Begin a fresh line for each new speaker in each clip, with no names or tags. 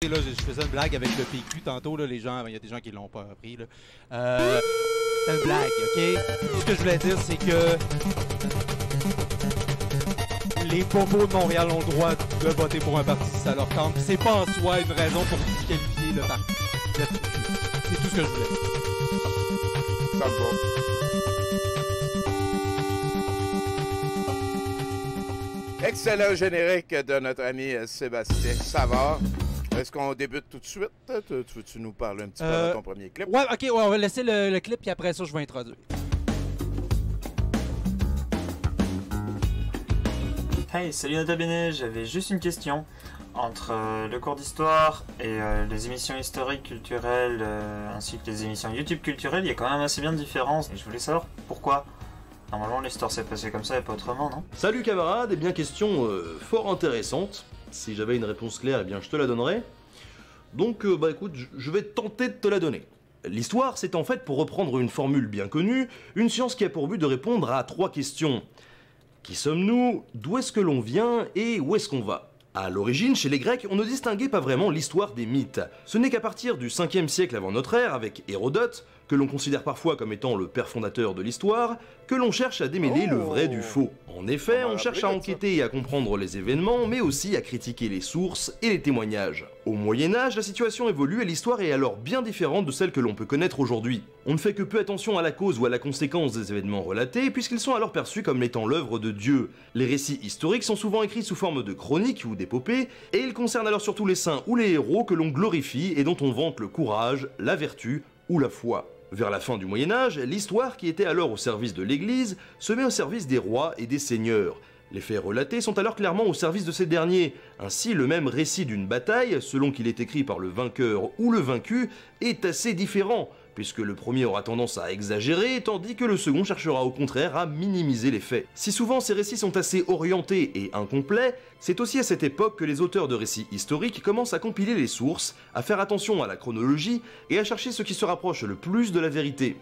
Là, je faisais une blague avec le PQ tantôt, là, les gens, il y a des gens qui l'ont pas appris. Là. C'est une blague, ok? Ce que je voulais dire, c'est que les bobos de Montréal ont le droit de voter pour un parti si ça leur tente. C'est pas en soi une raison pour disqualifier le parti. C'est tout ce que je voulais.
Ça me va. Excellent générique de notre ami Sébastien Savard. Est-ce qu'on débute tout de suite? Veux-tu nous parler un petit peu de ton premier clip?
Ouais, ok, ouais, on va laisser le clip, puis après ça, je vais introduire.
Hey, salut Nota Bene, j'avais juste une question. Entre le cours d'histoire et les émissions historiques, culturelles, ainsi que les émissions YouTube culturelles, il y a quand même assez bien de différences. Et je voulais savoir pourquoi. Normalement, l'histoire s'est passée comme ça et pas autrement, non?
Salut camarades, et bien question fort intéressante. Si j'avais une réponse claire, eh bien je te la donnerais. Donc, écoute, je vais tenter de te la donner. L'histoire, c'est en fait, pour reprendre une formule bien connue, une science qui a pour but de répondre à 3 questions. Qui sommes-nous? D'où est-ce que l'on vient? Et où est-ce qu'on va? À l'origine, chez les Grecs, on ne distinguait pas vraiment l'histoire des mythes. Ce n'est qu'à partir du 5e siècle avant notre ère, avec Hérodote, que l'on considère parfois comme étant le père fondateur de l'histoire, que l'on cherche à démêler le vrai du faux. En effet, on cherche à enquêter et à comprendre les événements, mais aussi à critiquer les sources et les témoignages. Au Moyen-Âge, la situation évolue et l'histoire est alors bien différente de celle que l'on peut connaître aujourd'hui. On ne fait que peu attention à la cause ou à la conséquence des événements relatés, puisqu'ils sont alors perçus comme étant l'œuvre de Dieu. Les récits historiques sont souvent écrits sous forme de chroniques ou d'épopées, et ils concernent alors surtout les saints ou les héros que l'on glorifie et dont on vante le courage, la vertu ou la foi. Vers la fin du Moyen-Âge, l'histoire, qui était alors au service de l'Église, se met au service des rois et des seigneurs. Les faits relatés sont alors clairement au service de ces derniers. Ainsi, le même récit d'une bataille, selon qu'il est écrit par le vainqueur ou le vaincu, est assez différent, puisque le premier aura tendance à exagérer, tandis que le second cherchera au contraire à minimiser les faits. Si souvent ces récits sont assez orientés et incomplets, c'est aussi à cette époque que les auteurs de récits historiques commencent à compiler les sources, à faire attention à la chronologie et à chercher ce qui se rapproche le plus de la vérité.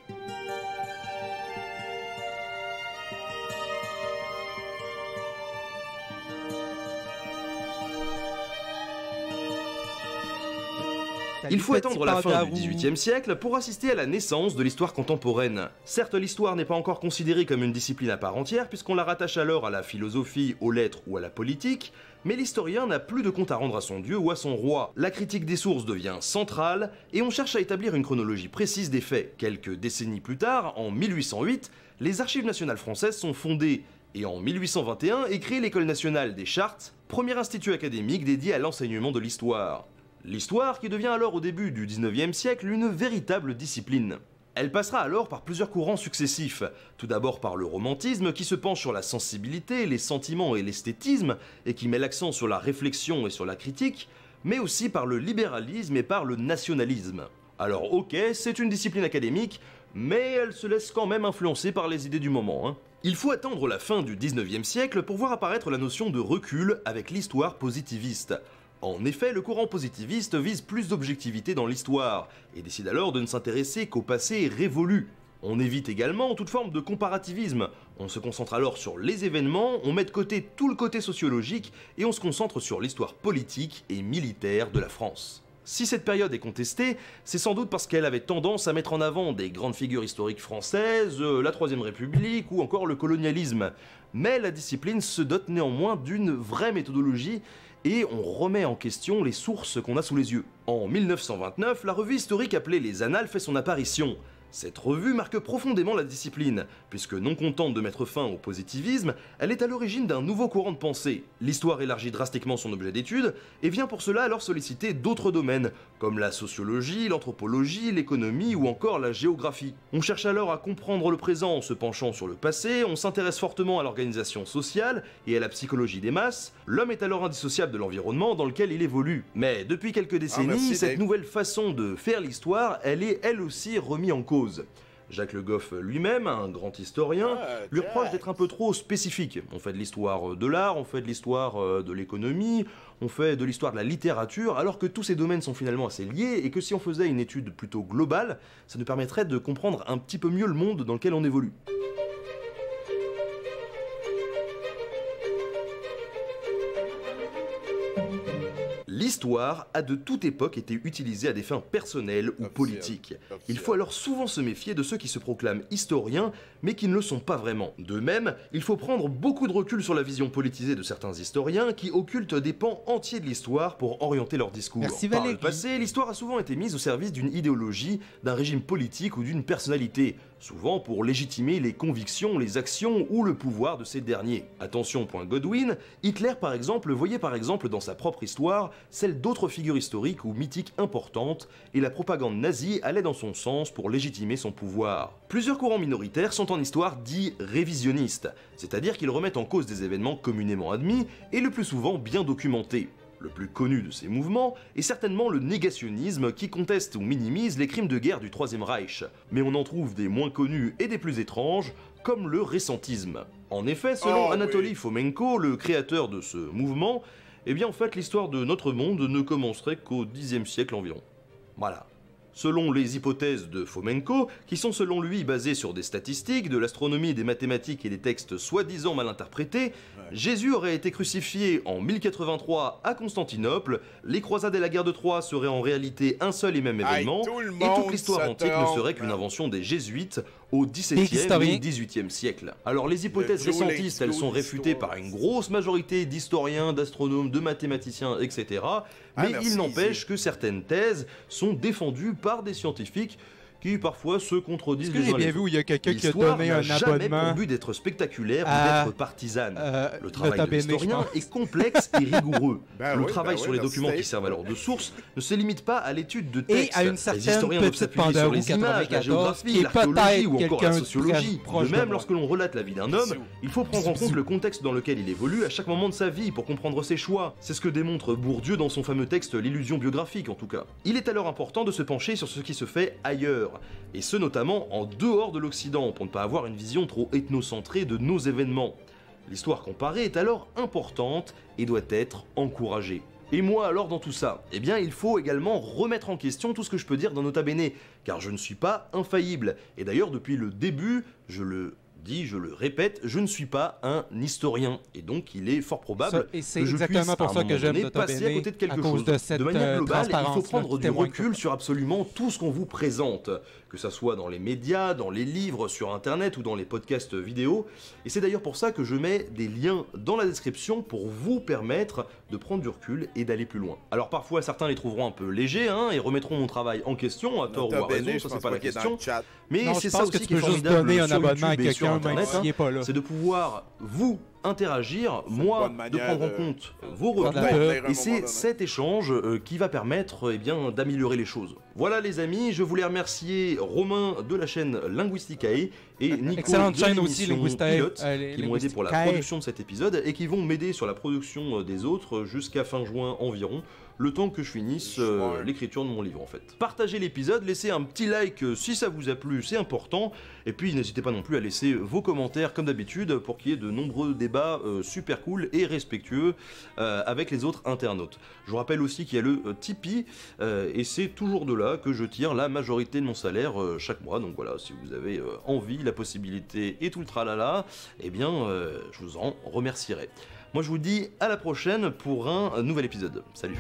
Il faut attendre la fin du XVIIIe siècle pour assister à la naissance de l'histoire contemporaine. Certes, l'histoire n'est pas encore considérée comme une discipline à part entière, puisqu'on la rattache alors à la philosophie, aux lettres ou à la politique, mais l'historien n'a plus de compte à rendre à son dieu ou à son roi. La critique des sources devient centrale, et on cherche à établir une chronologie précise des faits. Quelques décennies plus tard, en 1808, les Archives nationales françaises sont fondées, et en 1821 est créée l'École nationale des chartes, premier institut académique dédié à l'enseignement de l'histoire. L'histoire qui devient alors au début du 19e siècle une véritable discipline. Elle passera alors par plusieurs courants successifs, tout d'abord par le romantisme qui se penche sur la sensibilité, les sentiments et l'esthétisme, et qui met l'accent sur la réflexion et sur la critique, mais aussi par le libéralisme et par le nationalisme. Alors ok, c'est une discipline académique, mais elle se laisse quand même influencer par les idées du moment. Il faut attendre la fin du 19e siècle pour voir apparaître la notion de recul avec l'histoire positiviste. En effet, le courant positiviste vise plus d'objectivité dans l'histoire, et décide alors de ne s'intéresser qu'au passé révolu. On évite également toute forme de comparativisme, on se concentre alors sur les événements, on met de côté tout le côté sociologique, et on se concentre sur l'histoire politique et militaire de la France. Si cette période est contestée, c'est sans doute parce qu'elle avait tendance à mettre en avant des grandes figures historiques françaises, la Troisième République ou encore le colonialisme. Mais la discipline se dote néanmoins d'une vraie méthodologie, et on remet en question les sources qu'on a sous les yeux. En 1929, la revue historique appelée Les Annales fait son apparition. Cette revue marque profondément la discipline, puisque non contente de mettre fin au positivisme, elle est à l'origine d'un nouveau courant de pensée. L'histoire élargit drastiquement son objet d'étude, et vient pour cela alors solliciter d'autres domaines, comme la sociologie, l'anthropologie, l'économie ou encore la géographie. On cherche alors à comprendre le présent en se penchant sur le passé, on s'intéresse fortement à l'organisation sociale et à la psychologie des masses, l'homme est alors indissociable de l'environnement dans lequel il évolue. Mais depuis quelques décennies, cette nouvelle façon de faire l'histoire, elle est elle aussi remise en cause. Jacques Le Goff lui-même, un grand historien, lui reproche d'être un peu trop spécifique. On fait de l'histoire de l'art, on fait de l'histoire de l'économie, on fait de l'histoire de la littérature, alors que tous ces domaines sont finalement assez liés, et que si on faisait une étude plutôt globale, ça nous permettrait de comprendre un petit peu mieux le monde dans lequel on évolue. L'histoire a de toute époque été utilisée à des fins personnelles ou politiques. Il faut alors souvent se méfier de ceux qui se proclament historiens, mais qui ne le sont pas vraiment. De même, il faut prendre beaucoup de recul sur la vision politisée de certains historiens qui occultent des pans entiers de l'histoire pour orienter leur discours. Par le passé, l'histoire a souvent été mise au service d'une idéologie, d'un régime politique ou d'une personnalité, souvent pour légitimer les convictions, les actions ou le pouvoir de ces derniers. Attention, point Godwin, Hitler par exemple voyait par exemple dans sa propre histoire celle d'autres figures historiques ou mythiques importantes, et la propagande nazie allait dans son sens pour légitimer son pouvoir. Plusieurs courants minoritaires sont en histoire dits révisionnistes, c'est-à-dire qu'ils remettent en cause des événements communément admis et le plus souvent bien documentés. Le plus connu de ces mouvements est certainement le négationnisme qui conteste ou minimise les crimes de guerre du Troisième Reich, mais on en trouve des moins connus et des plus étranges, comme le récentisme. En effet, selon Anatoly Fomenko, le créateur de ce mouvement, eh bien en fait l'histoire de notre monde ne commencerait qu'au Xe siècle environ. Voilà. Selon les hypothèses de Fomenko, qui sont selon lui basées sur des statistiques, de l'astronomie, des mathématiques et des textes soi-disant mal interprétés, Jésus aurait été crucifié en 1083 à Constantinople, les croisades et la guerre de Troie seraient en réalité un seul et même événement, et toute l'histoire antique ne serait qu'une invention des jésuites au XVIIe et XVIIIe siècle. Alors les hypothèses récentistes, elles sont réfutées par une grosse majorité d'historiens, d'astronomes, de mathématiciens, etc. Mais il n'empêche que certaines thèses sont défendues par des scientifiques qui parfois se contredisent les uns les autres.
J'ai bien vu où il y a quelqu'un qui a donné un abonnement.
Jamais pour but d'être spectaculaire ou d'être partisane. Le travail de l'historien est complexe et rigoureux. Le travail sur les documents qui servent alors de source ne se limite pas à l'étude de textes.
Et à une certaine petite
sur les images, la géographie, l'archéologie ou encore la sociologie. De même, lorsque l'on relate la vie d'un homme, il faut prendre en compte le contexte dans lequel il évolue à chaque moment de sa vie pour comprendre ses choix. C'est ce que démontre Bourdieu dans son fameux texte L'illusion biographique en tout cas. Il est alors important de se pencher sur ce qui se fait ailleurs, et ce notamment en dehors de l'Occident, pour ne pas avoir une vision trop ethnocentrée de nos événements. L'histoire comparée est alors importante et doit être encouragée. Et moi alors dans tout ça, eh bien il faut également remettre en question tout ce que je peux dire dans Nota Bene, car je ne suis pas infaillible. Et d'ailleurs depuis le début, je le répète, je ne suis pas un historien, et donc il est fort probable que je puisse à un moment donné passer à côté de quelque chose. De manière globale, il faut prendre du recul sur absolument tout ce qu'on vous présente, que ça soit dans les médias, dans les livres, sur internet ou dans les podcasts vidéo, et c'est d'ailleurs pour ça que je mets des liens dans la description pour vous permettre de prendre du recul et d'aller plus loin. Alors parfois certains les trouveront un peu légers et remettront mon travail en question, à tort ou à raison, ça c'est pas la question, mais c'est ça aussi qui est formidable sur YouTube et sur internet, c'est de pouvoir vous interagir, moi de prendre en compte vos retours, et c'est cet échange qui va permettre d'améliorer les choses. Voilà les amis, je voulais remercier Romain de la chaîne Linguisticae et Nico
excellente
de
chaîne aussi,
Pilote, qui m'ont aidé pour la production de cet épisode et qui vont m'aider sur la production des autres jusqu'à fin juin environ, le temps que je finisse l'écriture de mon livre en fait. Partagez l'épisode, laissez un petit like si ça vous a plu, c'est important, et puis n'hésitez pas non plus à laisser vos commentaires comme d'habitude pour qu'il y ait de nombreux débats super cool et respectueux avec les autres internautes. Je vous rappelle aussi qu'il y a le Tipeee, et c'est toujours de là que je tire la majorité de mon salaire chaque mois, donc voilà, si vous avez envie, la possibilité et tout le tralala, eh bien je vous en remercierai. Moi je vous dis à la prochaine pour un nouvel épisode. Salut.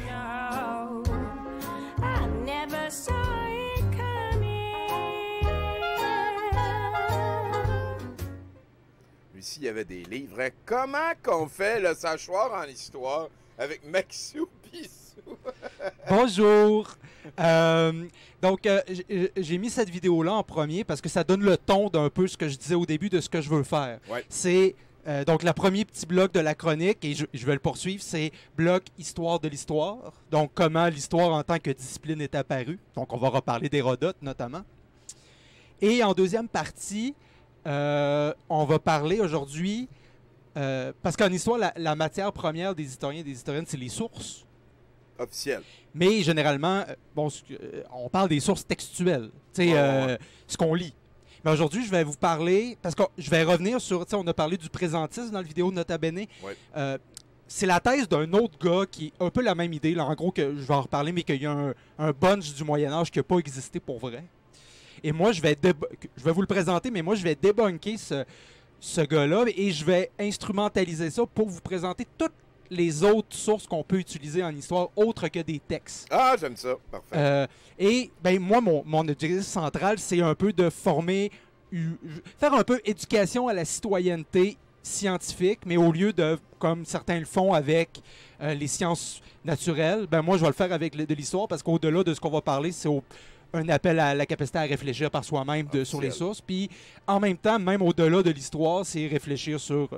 Ici, il y avait des livres. Comment qu'on fait le sachoir en histoire avec Maxou Bissou?
Bonjour! Donc, j'ai mis cette vidéo-là en premier parce que ça donne le ton d'un peu ce que je disais au début de ce que je veux faire.
Ouais.
C'est donc le premier petit bloc de la chronique, et je vais le poursuivre, c'est bloc Histoire de l'histoire. Donc, comment l'histoire en tant que discipline est apparue. Donc, on va reparler d'Hérodote notamment. Et en deuxième partie, on va parler aujourd'hui, parce qu'en histoire, la matière première des historiens et des historiennes, c'est les sources.
Officielles.
Mais généralement, on parle des sources textuelles, ce qu'on lit. Mais aujourd'hui, je vais vous parler, parce que je vais revenir sur, on a parlé du présentisme dans la vidéo de Nota Bene.
Ouais.
C'est la thèse d'un autre gars qui est un peu la même idée, là, en gros, que je vais en reparler, mais qu'il y a un bunch du Moyen-Âge qui n'a pas existé pour vrai. Et moi, je vais vous le présenter, mais moi, je vais débunker ce gars-là et je vais instrumentaliser ça pour vous présenter toute les autres sources qu'on peut utiliser en histoire autres que des textes.
Ah, j'aime ça. Parfait.
Et ben moi, mon objectif central, c'est un peu de former, faire un peu éducation à la citoyenneté scientifique, mais au lieu de, comme certains le font avec les sciences naturelles, ben moi, je vais le faire avec de l'histoire, parce qu'au-delà de ce qu'on va parler, c'est un appel à la capacité à réfléchir par soi-même sur les sources. Puis en même temps, même au-delà de l'histoire, c'est réfléchir sur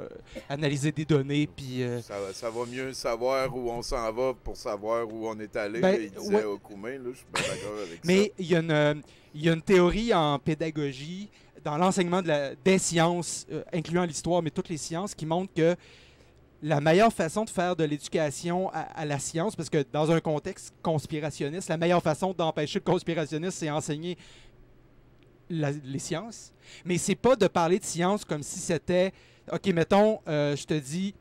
analyser des données. Puis
ça va mieux savoir où on s'en va pour savoir où on est allé.
Ben,
il disait Okume, là, je suis bien d'accord avec ça.
Mais il y a une théorie en pédagogie, dans l'enseignement des sciences, incluant l'histoire, mais toutes les sciences, qui montre que la meilleure façon de faire de l'éducation à la science, parce que dans un contexte conspirationniste, la meilleure façon d'empêcher le conspirationniste, c'est enseigner les sciences. Mais c'est pas de parler de science comme si c'était, OK, mettons, je te dis,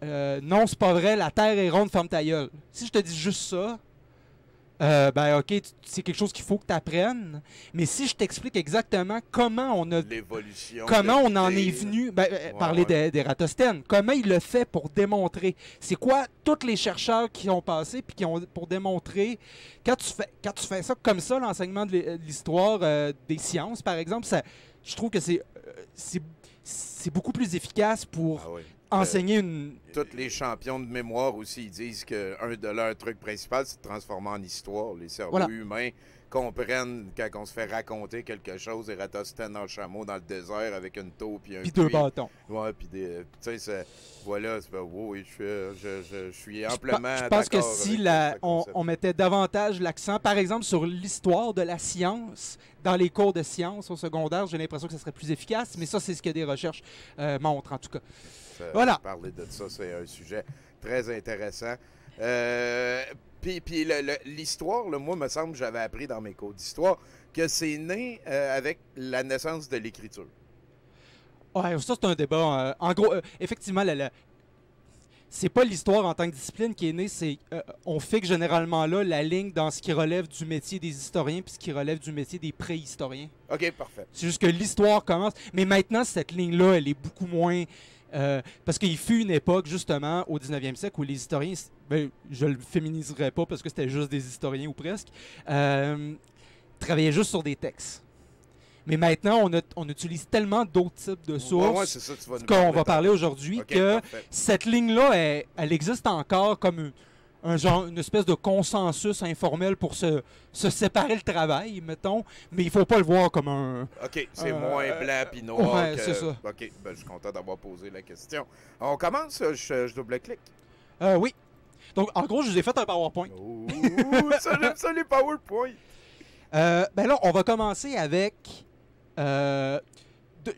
non, c'est pas vrai, la Terre est ronde, ferme ta gueule. Si je te dis juste ça, ben OK, c'est quelque chose qu'il faut que tu apprennes. Mais si je t'explique exactement comment on a...
L'évolution.
Comment on en est venu... parler d'Ératosthène. Comment il le fait pour démontrer. C'est quoi tous les chercheurs qui ont passé puis qui ont pour démontrer... Quand tu fais ça comme ça, l'enseignement de l'histoire des sciences, par exemple, je trouve que c'est beaucoup plus efficace pour... enseigner
Tous les champions de mémoire aussi, ils disent qu'un de leurs trucs principaux, c'est de transformer en histoire. Les cerveaux humains comprennent quand on se fait raconter quelque chose, Ératosthène en chameau dans le désert avec une taupe puis un
puis deux bâtons.
Ouais, puis tu sais, voilà, oui, je suis amplement
Je pense que
d'accord
si
avec
on mettait davantage l'accent, par exemple, sur l'histoire de la science, dans les cours de sciences au secondaire, j'ai l'impression que ça serait plus efficace, mais ça, c'est ce que des recherches montrent, en tout cas. Voilà.
Parler de ça, c'est un sujet très intéressant. Puis l'histoire, moi, me semble, j'avais appris dans mes cours d'histoire que c'est né avec la naissance de l'écriture.
Ouais, ça, c'est un débat. En gros, effectivement, c'est pas l'histoire en tant que discipline qui est née, c'est on fixe généralement là la ligne dans ce qui relève du métier des historiens puis ce qui relève du métier des préhistoriens.
OK, parfait.
C'est juste que l'histoire commence. Mais maintenant, cette ligne-là, elle est beaucoup moins... parce qu'il fut une époque, justement, au 19e siècle, où les historiens, je le féminiserais pas parce que c'était juste des historiens ou presque, travaillaient juste sur des textes. Mais maintenant, on utilise tellement d'autres types de sources qu'on va parler aujourd'hui que cette ligne-là, elle existe encore comme une espèce de consensus informel pour se séparer le travail, mettons, mais il faut pas le voir comme un...
OK, c'est moins blanc puis noir.
Ouais, c'est ça.
OK, je suis content d'avoir posé la question. On commence, je double-clique.
Oui. Donc, en gros, je vous ai fait un PowerPoint.
Ouh, ça, j'aime ça, les PowerPoint.
Ben là, on va commencer avec... je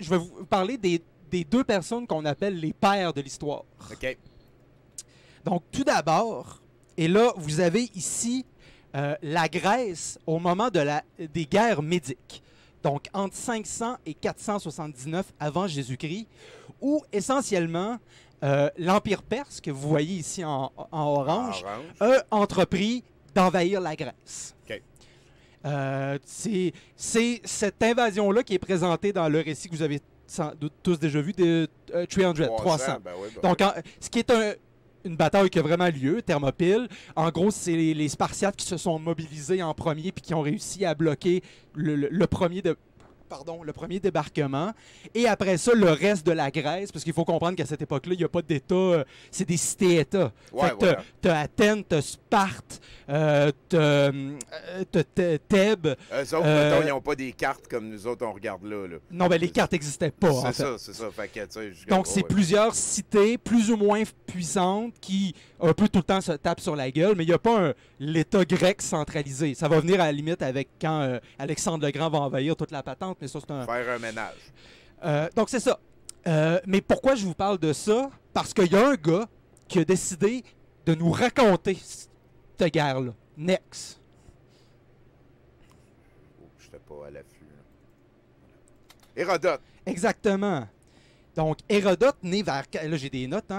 vais vous parler des deux personnes qu'on appelle les pères de l'histoire.
OK.
Donc, tout d'abord, et là, vous avez ici la Grèce au moment des guerres médiques. Donc, entre 500 et 479 avant Jésus-Christ, où essentiellement, l'Empire perse, que vous voyez ici en orange, a entrepris d'envahir la Grèce.
OK.
C'est cette invasion-là qui est présentée dans le récit que vous avez tous déjà vu de 300. Donc, ce qui est une bataille qui a vraiment lieu, Thermopyle. En gros, c'est les Spartiates qui se sont mobilisés en premier puis qui ont réussi à bloquer le premier débarquement. Et après ça, le reste de la Grèce, parce qu'il faut comprendre qu'à cette époque-là, il n'y a pas d'État, c'est des cités-États.
Ouais,
t'as Athènes, t'as Sparte, t'as Thèbes.
Eux autres, mettons, ils n'ont pas des cartes comme nous autres, on regarde là.
Non, ben les cartes n'existaient pas, en fait.
C'est ça. Fait que,
donc, c'est plusieurs cités plus ou moins puissantes qui, un peu tout le temps, se tapent sur la gueule, mais il n'y a pas l'État grec centralisé. Ça va venir à la limite avec quand Alexandre le Grand va envahir toute la patente, mais ça, c'est
faire un ménage.
Donc, c'est ça. Mais pourquoi je vous parle de ça? Parce qu'il y a un gars qui a décidé de nous raconter cette guerre-là. Next.
Je n'étais pas à l'affût. Hérodote.
Exactement. Donc, Hérodote, né vers... Là, j'ai des notes,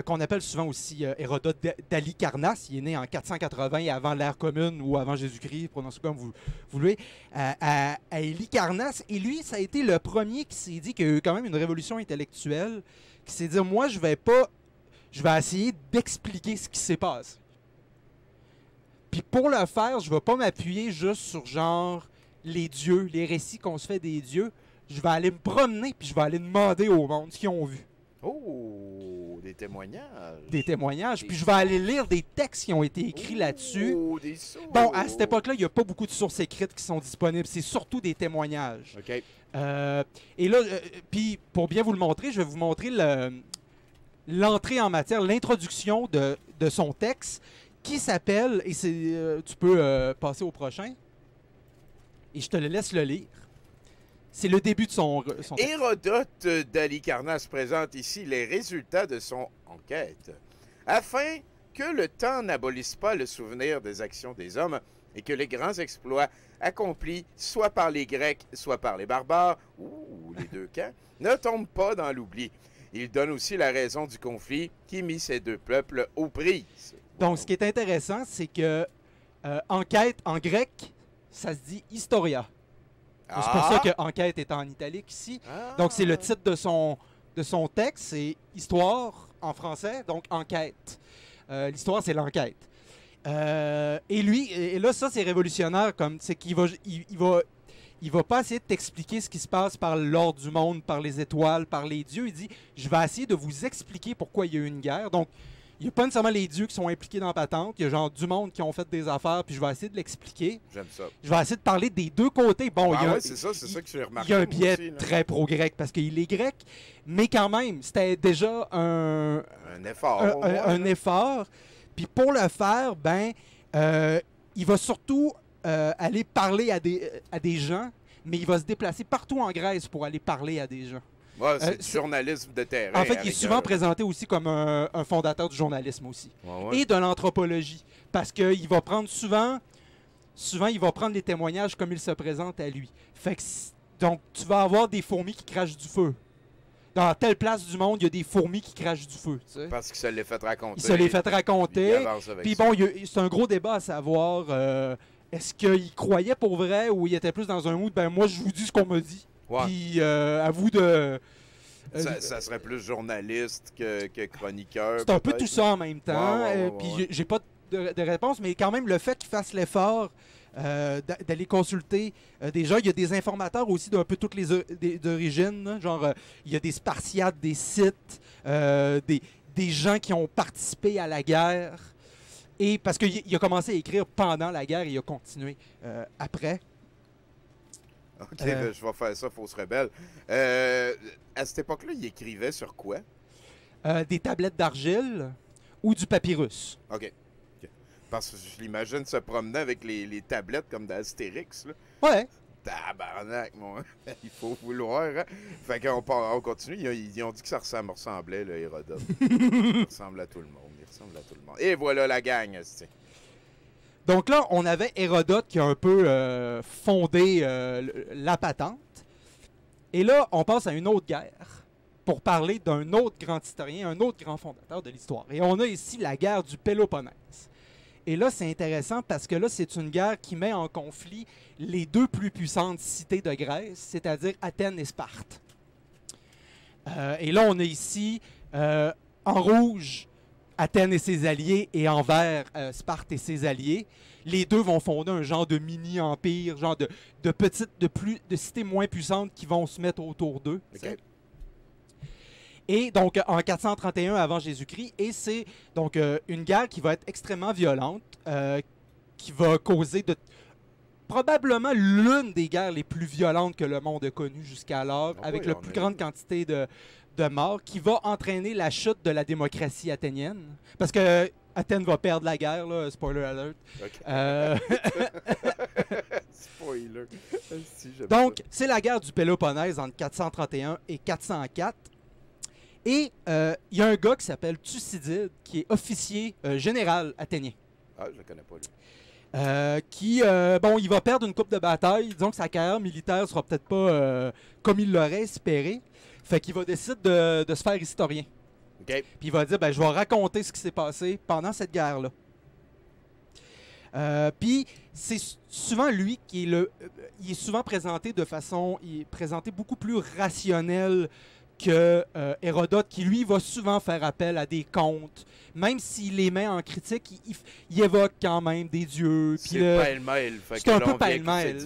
qu'on appelle souvent aussi Hérodote d'Halicarnasse. Il est né en 480 avant l'ère commune ou avant Jésus-Christ, prononcez comme vous voulez, à Halicarnasse. Et lui, ça a été le premier qui s'est dit qu'il y a eu quand même une révolution intellectuelle, qui s'est dit, moi, je vais pas je vais essayer d'expliquer ce qui s'est passé. Puis pour le faire, je vais pas m'appuyer juste sur genre les dieux, les récits qu'on se fait des dieux. Je vais aller me promener puis je vais aller demander au monde ce qu'ils ont vu.
Oh, des témoignages.
Des témoignages. Puis je vais aller lire des textes qui ont été écrits là-dessus.
Des sources.
Bon, à cette époque-là, il n'y a pas beaucoup de sources écrites qui sont disponibles. C'est surtout des témoignages.
OK.
Et là, puis pour bien vous le montrer, je vais vous montrer l'entrée en matière, l'introduction de son texte qui s'appelle, et tu peux passer au prochain, et je te le laisse le lire. C'est le début de son texte.
Hérodote d'Halicarnasse présente ici les résultats de son enquête. Afin que le temps n'abolisse pas le souvenir des actions des hommes et que les grands exploits accomplis, soit par les Grecs, soit par les barbares, ou les deux camps, ne tombent pas dans l'oubli. Il donne aussi la raison du conflit qui mit ces deux peuples aux prises.
Donc, ce qui est intéressant, c'est que enquête en grec, ça se dit historia. C'est pour ça que enquête est en italique ici. Donc, c'est le titre de son texte, c'est histoire en français, donc enquête. L'histoire, c'est l'enquête. Et là, ça, c'est révolutionnaire, comme c'est qu'il il va pas essayer de t'expliquer ce qui se passe par l'ordre du monde, par les étoiles, par les dieux. Il dit, je vais essayer de vous expliquer pourquoi il y a eu une guerre. Donc, il n'y a pas nécessairement les dieux qui sont impliqués dans la patente. Il y a genre du monde qui ont fait des affaires, puis je vais essayer de l'expliquer.
J'aime ça.
Je vais essayer de parler des deux côtés. Bon,
c'est ça que j'ai remarqué.
Il y a un biais
aussi,
très pro-grec parce qu'il est grec, mais quand même, c'était déjà un
effort.
Un effort. Puis pour le faire, il va surtout aller parler à des gens, mais il va se déplacer partout en Grèce pour aller parler à des gens.
Ouais, c'est du journalisme de terrain.
En fait, il est souvent présenté aussi comme un fondateur du journalisme aussi. Et de l'anthropologie. Parce qu'il va prendre souvent, il va prendre les témoignages comme il se présente à lui. Fait que, donc, tu vas avoir des fourmis qui crachent du feu. Dans telle place du monde, il y a des fourmis qui crachent du feu. Tu sais.
Parce qu'il se les fait raconter.
Il se les fait raconter. Puis bon, c'est un gros débat à savoir, est-ce qu'il croyait pour vrai ou il était plus dans un mood, moi, je vous dis ce qu'on me dit.
Ouais.
Puis à vous de...
ça serait plus journaliste que chroniqueur.
C'est un peu tout ça en même temps. Puis j'ai pas de réponse, mais quand même, le fait qu'il fasse l'effort d'aller consulter des gens, il y a des informateurs aussi d'un peu toutes les origines. Genre, il y a des Spartiates, des Scythes, des gens qui ont participé à la guerre. Et parce qu'il a commencé à écrire pendant la guerre et il a continué après.
OK, je vais faire ça, Fausse Rebelle. À cette époque-là, il écrivait sur quoi?
Des tablettes d'argile ou du papyrus.
OK. Parce que je l'imagine se promener avec les tablettes comme d'Astérix.
Ouais.
Tabarnak, moi. Il faut vouloir. Hein? Fait qu'on continue. Ils ont dit que ça ressemblait, le Hérodote. Il ressemble à tout le monde. Et voilà la gang, c'est.
Donc là, on avait Hérodote qui a un peu fondé la patente. Et là, on passe à une autre guerre pour parler d'un autre grand historien, un autre grand fondateur de l'histoire. Et on a ici la guerre du Péloponnèse. Et là, c'est intéressant parce que là, c'est une guerre qui met en conflit les deux plus puissantes cités de Grèce, c'est-à-dire Athènes et Sparte. Et là, on a ici, en rouge, Athènes et ses alliés, et en vert, Sparte et ses alliés. Les deux vont fonder un genre de mini-empire, genre de cités moins puissantes qui vont se mettre autour d'eux.
Okay.
Et donc, en 431 avant Jésus-Christ, et c'est donc une guerre qui va être extrêmement violente, qui va causer probablement l'une des guerres les plus violentes que le monde a connues jusqu'alors, avec la plus grande quantité de morts, qui va entraîner la chute de la démocratie athénienne. Parce que Athènes va perdre la guerre, là, spoiler alert.
Okay. Spoiler.
Donc, c'est la guerre du Péloponnèse entre 431 et 404. Et il y a un gars qui s'appelle Thucydide, qui est officier général athénien.
Ah, je le connais pas, lui.
Il va perdre une coupe de bataille. Disons que sa carrière militaire sera peut-être pas comme il l'aurait espéré. Fait qu'il va décider de se faire historien.
Okay.
Puis il va dire, je vais raconter ce qui s'est passé pendant cette guerre-là. Puis c'est souvent lui qui est il est souvent présenté de façon... Il est présenté beaucoup plus rationnel que Hérodote, qui lui va souvent faire appel à des contes, même s'il les met en critique, il évoque quand même des dieux.
C'est pêle-mêle.
C'est un peu pêle-mêle.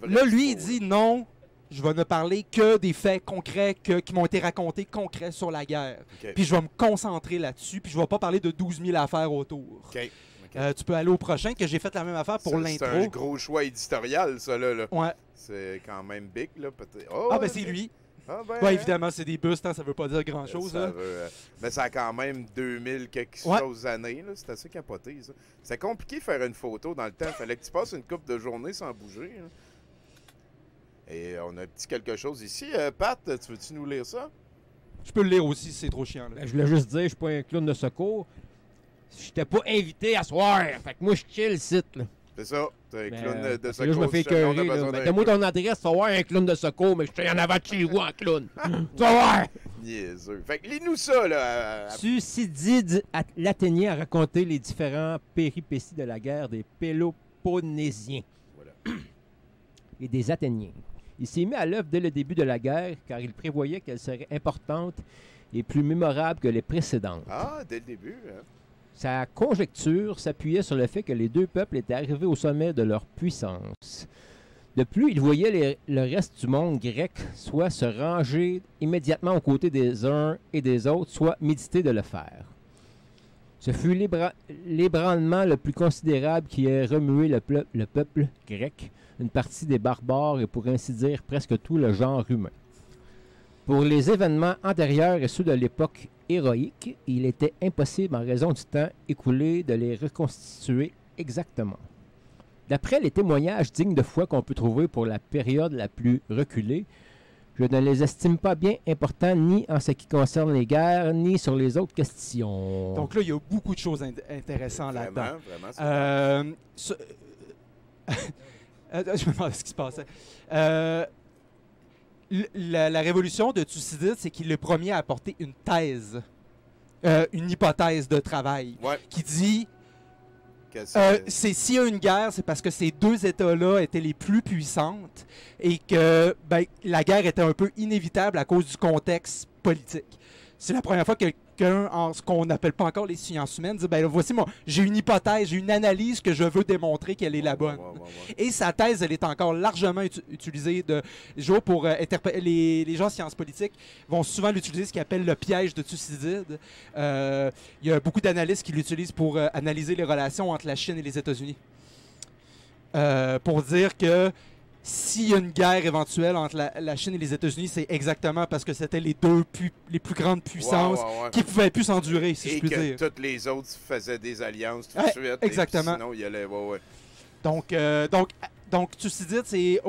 Là, lui, il dit non, je vais ne parler que des faits concrets qui m'ont été racontés concrets sur la guerre.
Okay.
Puis je vais me concentrer là-dessus, puis je vais pas parler de 12 000 affaires autour.
Okay.
Tu peux aller au prochain, que j'ai fait la même affaire pour l'intro.
C'est un gros choix éditorial, ça, là.
Ouais.
C'est quand même big, là, peut-être. Oh,
ah, ben c'est lui.
Ah, ben,
ouais, évidemment, c'est des bustes, hein, ça veut pas dire grand-chose.
Mais ça a quand même 2000 quelque chose années, là. C'est assez capoté, ça. C'est compliqué de faire une photo dans le temps. Fallait que tu passes une couple de journées sans bouger, là. Et on a un petit quelque chose ici. Pat, tu veux-tu nous lire ça?
Je peux le lire aussi si c'est trop chiant. Là.
Ben, je voulais juste dire, je suis pas un clown de secours. J'étais pas invité à soir. Fait que moi, je chill le site, là.
C'est ça. T'es un clown de secours.
Là, je me fais écœurer. Donne-moi ton adresse, tu vas voir un clown de secours, mais je suis en avant de chez vous en clown. Tu vas voir!
Niaiseux. Fait que lis-nous ça, là.
Thucydide l'Athénien a raconté les différents péripéties de la guerre des Péloponnésiens et des Athéniens. Il s'est mis à l'œuvre dès le début de la guerre, car il prévoyait qu'elle serait importante et plus mémorable que les précédentes.
Ah, dès le début, hein?
Sa conjecture s'appuyait sur le fait que les deux peuples étaient arrivés au sommet de leur puissance. De plus, il voyait le reste du monde grec soit se ranger immédiatement aux côtés des uns et des autres, soit méditer de le faire. Ce fut l'ébranlement le plus considérable qui ait remué le peuple grec, une partie des barbares et pour ainsi dire presque tout le genre humain. Pour les événements antérieurs et ceux de l'époque héroïque, il était impossible en raison du temps écoulé de les reconstituer exactement. D'après les témoignages dignes de foi qu'on peut trouver pour la période la plus reculée, je ne les estime pas bien importants ni en ce qui concerne les guerres, ni sur les autres questions.
Donc là, il y a beaucoup de choses intéressantes là-dedans.
Vraiment,
je me demandais ce qui se passait. La révolution de Thucydide, c'est qu'il est le premier à apporter une thèse, une hypothèse de travail, qui dit s'il y a une guerre, c'est parce que ces deux États-là étaient les plus puissantes et que la guerre était un peu inévitable à cause du contexte politique. C'est la première fois que quelqu'un, en ce qu'on n'appelle pas encore les sciences humaines, dit voici j'ai une hypothèse, j'ai une analyse que je veux démontrer qu'elle est la bonne. Et sa thèse, elle est encore largement utilisée de jour pour interpeller les gens en sciences politiques vont souvent l'utiliser, ce qu'ils appellent le piège de Thucydide. Il y a beaucoup d'analystes qui l'utilisent pour analyser les relations entre la Chine et les États-Unis. Pour dire que s'il y a une guerre éventuelle entre la Chine et les États-Unis, c'est exactement parce que c'était les plus grandes puissances qui ne pouvaient plus s'endurer, si je puis dire.
Et que toutes les autres faisaient des alliances tout de suite.
Exactement.
Sinon, il y allait...
Donc, Thucydide, c'est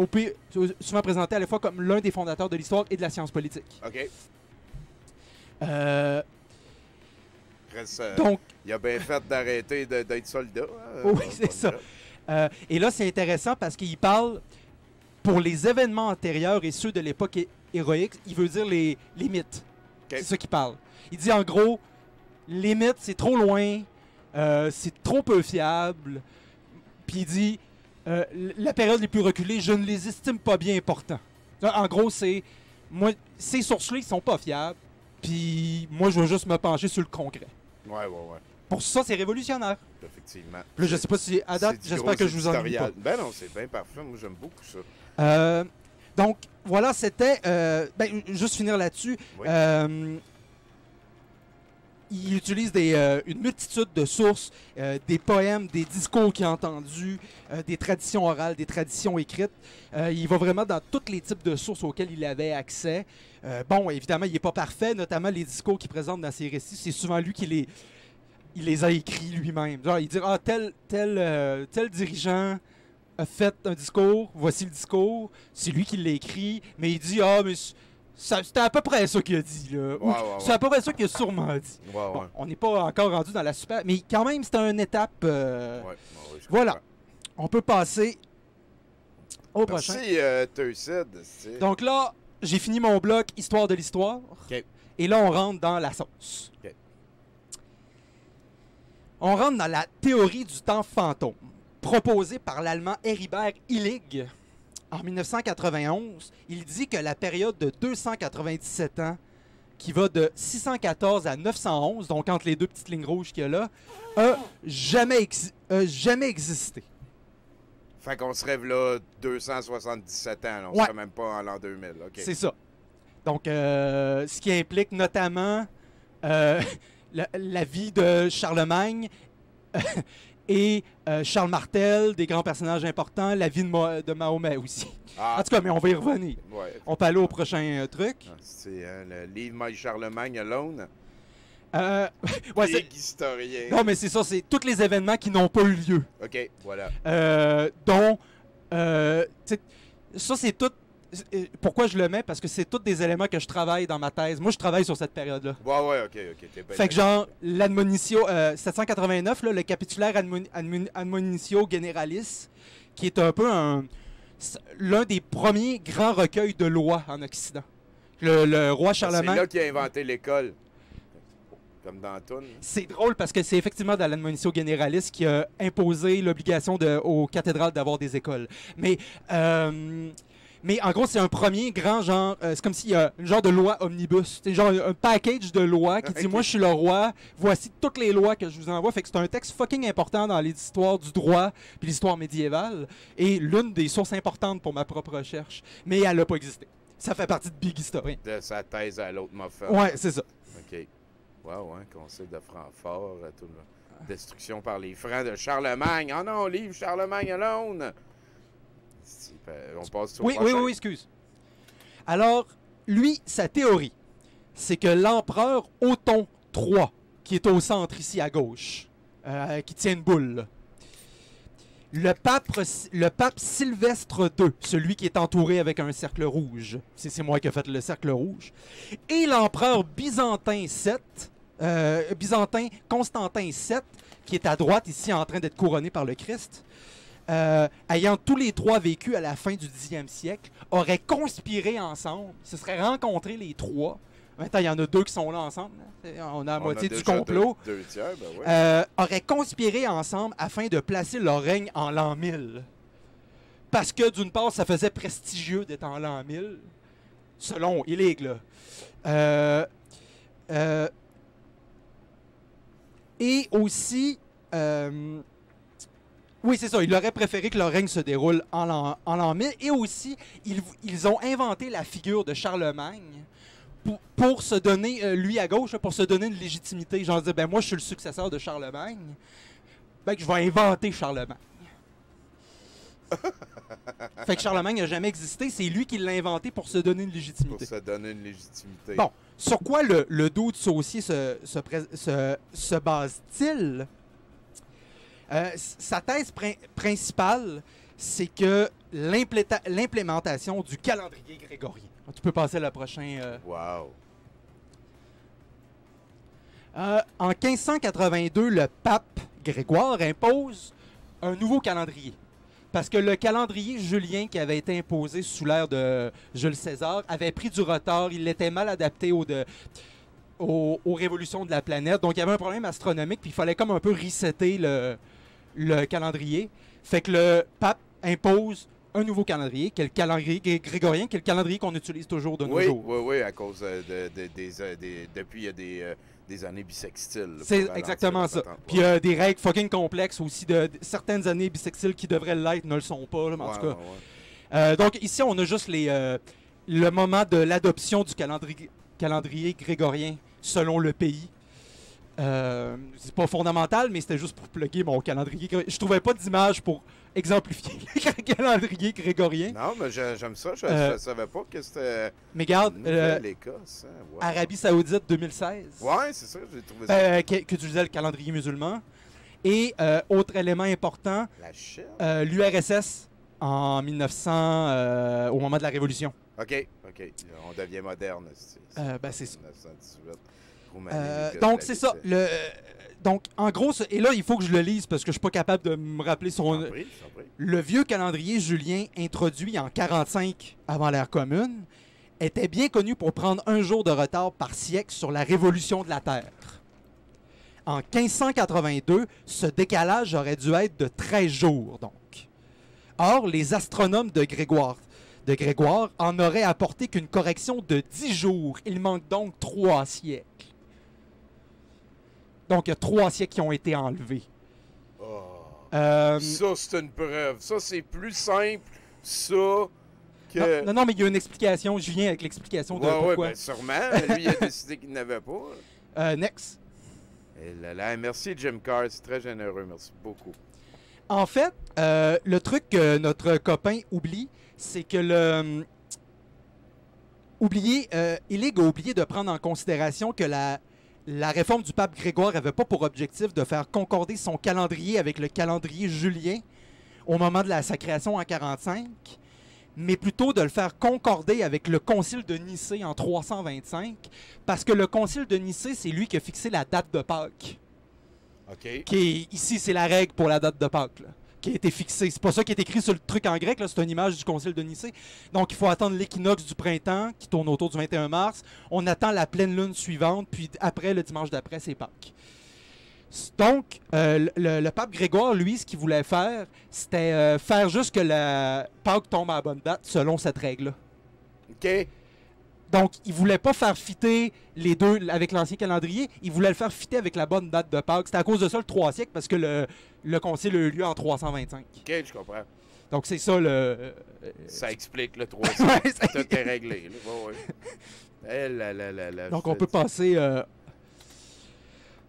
souvent présenté à la fois comme l'un des fondateurs de l'histoire et de la science politique.
OK.
Donc,
il a bien fait d'arrêter d'être soldat.
Oui, c'est ça. Et là, c'est intéressant parce qu'il parle... Pour les événements antérieurs et ceux de l'époque héroïque, il veut dire les mythes. Okay. C'est ça qu'il parle. Il dit en gros, les mythes, c'est trop loin, c'est trop peu fiable. Puis il dit, la période les plus reculées, je ne les estime pas bien importants. En gros, ces sources-là, ils sont pas fiables. Puis moi, je veux juste me pencher sur le concret.
Ouais.
Pour ça, c'est révolutionnaire.
Effectivement.
Là, je sais pas si à date, j'espère que je vous ennuie pas.
Ben non, c'est bien parfait. Moi, j'aime beaucoup ça.
Donc, voilà, c'était... juste finir là-dessus.
Oui.
Il utilise une multitude de sources, des poèmes, des discours qu'il a entendus, des traditions orales, des traditions écrites. Il va vraiment dans tous les types de sources auxquelles il avait accès. Évidemment, il n'est pas parfait, notamment les discours qu'il présente dans ses récits. C'est souvent lui qui les a écrits lui-même. Genre, il dit tel dirigeant a fait un discours, voici le discours, c'est lui qui l'a écrit, mais il dit mais c'était à peu près ça qu'il a dit là. C'est à peu près ça qu'il a sûrement dit. Bon, on n'est pas encore rendu dans la super, mais quand même c'était une étape. Voilà, on peut passer au prochain.
Merci Thucydide.
Donc là, j'ai fini mon bloc Histoire de l'histoire.
Okay.
Et là, on rentre dans la sauce.
Okay.
On rentre dans la théorie du temps fantôme, proposée par l'allemand Heribert Illig en 1991, il dit que la période de 297 ans, qui va de 614 à 911, donc entre les deux petites lignes rouges qu'il y a là, a jamais existé.
Fait qu'on serait là 277 ans, là. On
Ouais.
serait même pas en l'an 2000. OK.
C'est ça. Donc, ce qui implique notamment la vie de Charlemagne et Charles Martel, des grands personnages importants, la vie de Mahomet aussi.
Ah,
En tout cas, mais on va y revenir.
ouais.
On peut aller au prochain truc.
Ah, c'est le Leave My Charlemagne Alone.
Ouais,
Big historien.
non, mais c'est ça, c'est tous les événements qui n'ont pas eu lieu.
OK, voilà.
Dont, ça c'est tout. Pourquoi je le mets? Parce que c'est tous des éléments que je travaille dans ma thèse. Moi, je travaille sur cette période-là.
Ouais, OK. T'es bien
Fait que genre, l'admonitio 789, là, le capitulaire admonitio generalis, qui est un peu l'un des premiers grands recueils de lois en Occident. Le roi Charlemagne...
C'est là qu'il a inventé l'école. Comme dans Toon.
C'est drôle parce que c'est effectivement dans l'admonitio generalis qui a imposé l'obligation aux cathédrales d'avoir des écoles. Mais en gros, c'est un premier grand genre... c'est comme s'il y a un genre de loi omnibus. C'est genre un package de lois qui dit « Moi, je suis le roi. Voici toutes les lois que je vous envoie. » Fait que c'est un texte fucking important dans les histoires du droit puis l'histoire médiévale. Et l'une des sources importantes pour ma propre recherche. Mais elle n'a pas existé. Ça fait partie de Big Historien.
De sa thèse à l'autre Moffat.
Ouais, c'est ça.
OK. Wow, hein, conseil de Francfort. Destruction par les Francs de Charlemagne. Oh non, livre Charlemagne Alone. On passe au
Oui,
prochain.
excuse. Alors, lui, sa théorie, c'est que l'empereur Othon III, qui est au centre ici à gauche, qui tient une boule, là, le pape Sylvestre II, celui qui est entouré avec un cercle rouge, c'est moi qui ai fait le cercle rouge, et l'empereur byzantin Constantin VII, qui est à droite ici en train d'être couronné par le Christ, ayant tous les trois vécu à la fin du 10e siècle, auraient conspiré ensemble, se seraient rencontrés les trois. Maintenant, il y en a deux qui sont là ensemble. On a la moitié du complot.
Deux tiers, ben ouais.
Auraient conspiré ensemble afin de placer leur règne en l'an 1000. Parce que, d'une part, ça faisait prestigieux d'être en l'an 1000, selon Illig, là. Et aussi... oui, c'est ça. Il aurait préféré que leur règne se déroule en l'an 1000. Et aussi, ils ont inventé la figure de Charlemagne pour se donner, lui à gauche, pour se donner une légitimité. Genre dire, ben moi, je suis le successeur de Charlemagne. Ben que je vais inventer Charlemagne. Fait que Charlemagne n'a jamais existé. C'est lui qui l'a inventé pour se donner une légitimité.
Pour se donner une légitimité.
Bon, sur quoi le dude saucier se base-t-il? Sa thèse principale, c'est que l'implémentation du calendrier grégorien. Tu peux passer à la prochaine.
Wow.
En 1582, le pape Grégoire impose un nouveau calendrier. Parce que le calendrier julien qui avait été imposé sous l'ère de Jules César avait pris du retard. Il était mal adapté aux révolutions de la planète. Donc, il y avait un problème astronomique, puis il fallait comme un peu resetter le calendrier. Fait que le pape impose un nouveau calendrier, qui est le calendrier grégorien, qui est le calendrier qu'on utilise toujours de nos jours.
Oui, à cause depuis il y a des années bissextiles.
C'est exactement ça. Puis il y a des règles fucking complexes aussi de certaines années bissextiles qui devraient l'être, ne le sont pas, là, mais en tout cas. Donc ici, on a juste le moment de l'adoption du calendrier grégorien selon le pays. C'est pas fondamental, mais c'était juste pour plugger mon calendrier. Je trouvais pas d'image pour exemplifier le calendrier grégorien.
Non, mais j'aime ça. Je savais pas que c'était.
Mais regarde,
l'Écosse. Hein? Wow.
Arabie Saoudite 2016.
Ouais, c'est ça, j'ai trouvé ça.
Qui utilisait le calendrier musulman. Et autre élément important,
La Chine.
l'URSS en 1900, au moment de la Révolution.
OK. On devient moderne.
C'est ça.
1918.
Donc, c'est ça. Donc, en gros, et là, il faut que je le lise parce que je suis pas capable de me rappeler son... Le vieux calendrier julien, introduit en 45 avant l'ère commune, était bien connu pour prendre un jour de retard par siècle sur la révolution de la Terre. En 1582, ce décalage aurait dû être de 13 jours, donc. Or, les astronomes de Grégoire en auraient apporté qu'une correction de 10 jours. Il manque donc 3 siècles. Donc, il y a 3 siècles qui ont été enlevés.
Ça, c'est une preuve. Ça, c'est plus simple, ça, que...
Non, mais il y a une explication. Je viens avec l'explication de pourquoi.
Oui, bien sûrement. Lui, il a décidé qu'il n'avait pas.
Next.
Et là, merci, Jim Carr. C'est très généreux. Merci beaucoup.
En fait, le truc que notre copain oublie, c'est que Illig a oublié de prendre en considération que la réforme du pape Grégoire n'avait pas pour objectif de faire concorder son calendrier avec le calendrier julien au moment de sa création en 45, mais plutôt de le faire concorder avec le concile de Nicée en 325, parce que le concile de Nicée, c'est lui qui a fixé la date de Pâques.
OK.
Ici, c'est la règle pour la date de Pâques, là, qui a été fixée. C'est pas ça qui est écrit sur le truc en grec, c'est une image du concile de Nicée. Donc, il faut attendre l'équinoxe du printemps, qui tourne autour du 21 mars. On attend la pleine lune suivante, puis après, le dimanche d'après, c'est Pâques. Donc, le pape Grégoire, lui, ce qu'il voulait faire, c'était faire juste que la Pâques tombe à la bonne date, selon cette règle-là.
OK.
Donc, il voulait pas faire fitter les deux avec l'ancien calendrier, il voulait le faire fitter avec la bonne date de Pâques. C'était à cause de ça le 3 siècles, parce que le concile a eu lieu en 325.
OK, je comprends.
Donc, c'est ça le...
Ça explique le 3 siècles. Tout est réglé.
Donc, on peut passer...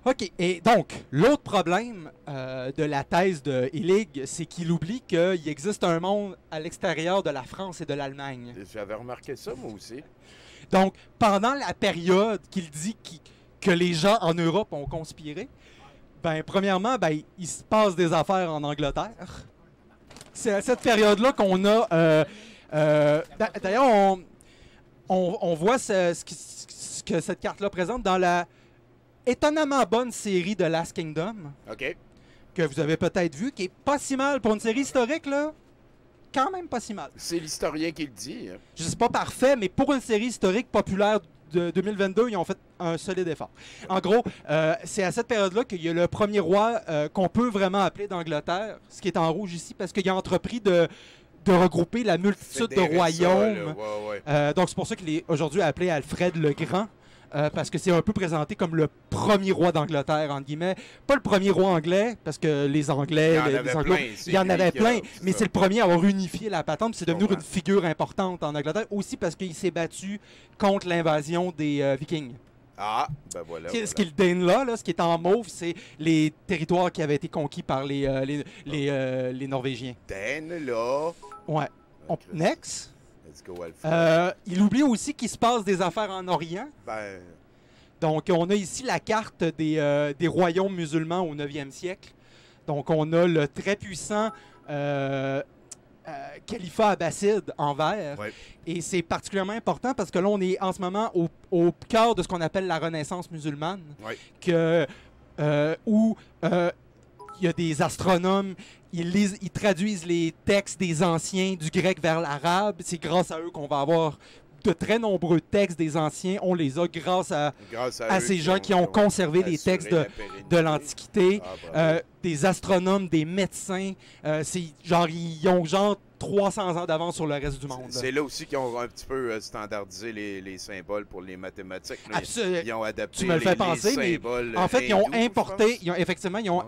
OK. Et donc, l'autre problème de la thèse de Illig, c'est qu'il oublie qu'il existe un monde à l'extérieur de la France et de l'Allemagne.
J'avais remarqué ça, moi aussi.
Donc, pendant la période qu'il dit que les gens en Europe ont conspiré, premièrement, il se passe des affaires en Angleterre. C'est à cette période-là qu'on a... D'ailleurs, on voit ce que cette carte-là présente dans la étonnamment bonne série de Last Kingdom.
OK.
Que vous avez peut-être vu, qui est pas si mal pour une série historique, là. Quand même pas si mal.
C'est l'historien qui le dit.
Je sais pas parfait, mais pour une série historique populaire de 2022, ils ont fait un solide effort. En gros, c'est à cette période-là qu'il y a le premier roi qu'on peut vraiment appeler d'Angleterre, ce qui est en rouge ici, parce qu'il a entrepris de regrouper la multitude de royaumes. Donc c'est pour ça qu'il est aujourd'hui appelé Alfred le Grand. Parce que c'est un peu présenté comme le premier roi d'Angleterre, entre guillemets. Pas le premier roi anglais, parce que les Anglais, il y en avait plein, mais c'est le premier à avoir unifié la patente. C'est devenu une figure importante en Angleterre, aussi parce qu'il s'est battu contre l'invasion des Vikings.
Ah, ben voilà.
Ce qui est le Danelaw, ce qui est en mauve, c'est les territoires qui avaient été conquis par les Norvégiens.
Danelaw.
Ouais. Next.
Let's go, Alfred.
Il oublie aussi qu'il se passe des affaires en Orient. Donc, on a ici la carte des royaumes musulmans au 9e siècle. Donc, on a le très puissant califat abbasside en vert. Ouais. Et c'est particulièrement important parce que là, on est en ce moment au cœur de ce qu'on appelle la Renaissance musulmane. Ouais. Où il y a des astronomes, ils traduisent les textes des anciens du grec vers l'arabe. C'est grâce à eux qu'on va avoir de très nombreux textes des anciens. On les a grâce à ces gens qui ont conservé les textes de l'Antiquité. Des astronomes, des médecins. Ils ont 300 ans d'avance sur le reste du monde.
C'est là aussi qu'ils ont un petit peu standardisé les symboles pour les mathématiques. Ils ont adapté les symboles.
En fait, ils ont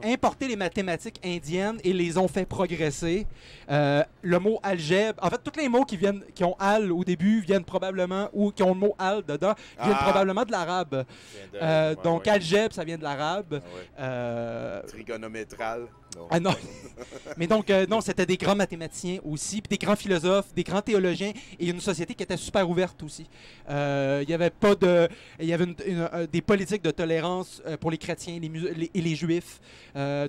importé les mathématiques indiennes et les ont fait progresser. Le mot algèbre, en fait, tous les mots qui ont al au début viennent probablement, ou qui ont le mot al dedans, viennent probablement de l'arabe. Donc, algèbre, ça vient de l'arabe.
Trigonométral. Non.
Ah non. Mais donc, non, c'était des grands mathématiciens aussi, puis des grands philosophes, des grands théologiens, et une société qui était super ouverte aussi. Il y avait pas de... Il y avait des politiques de tolérance pour les chrétiens et les juifs.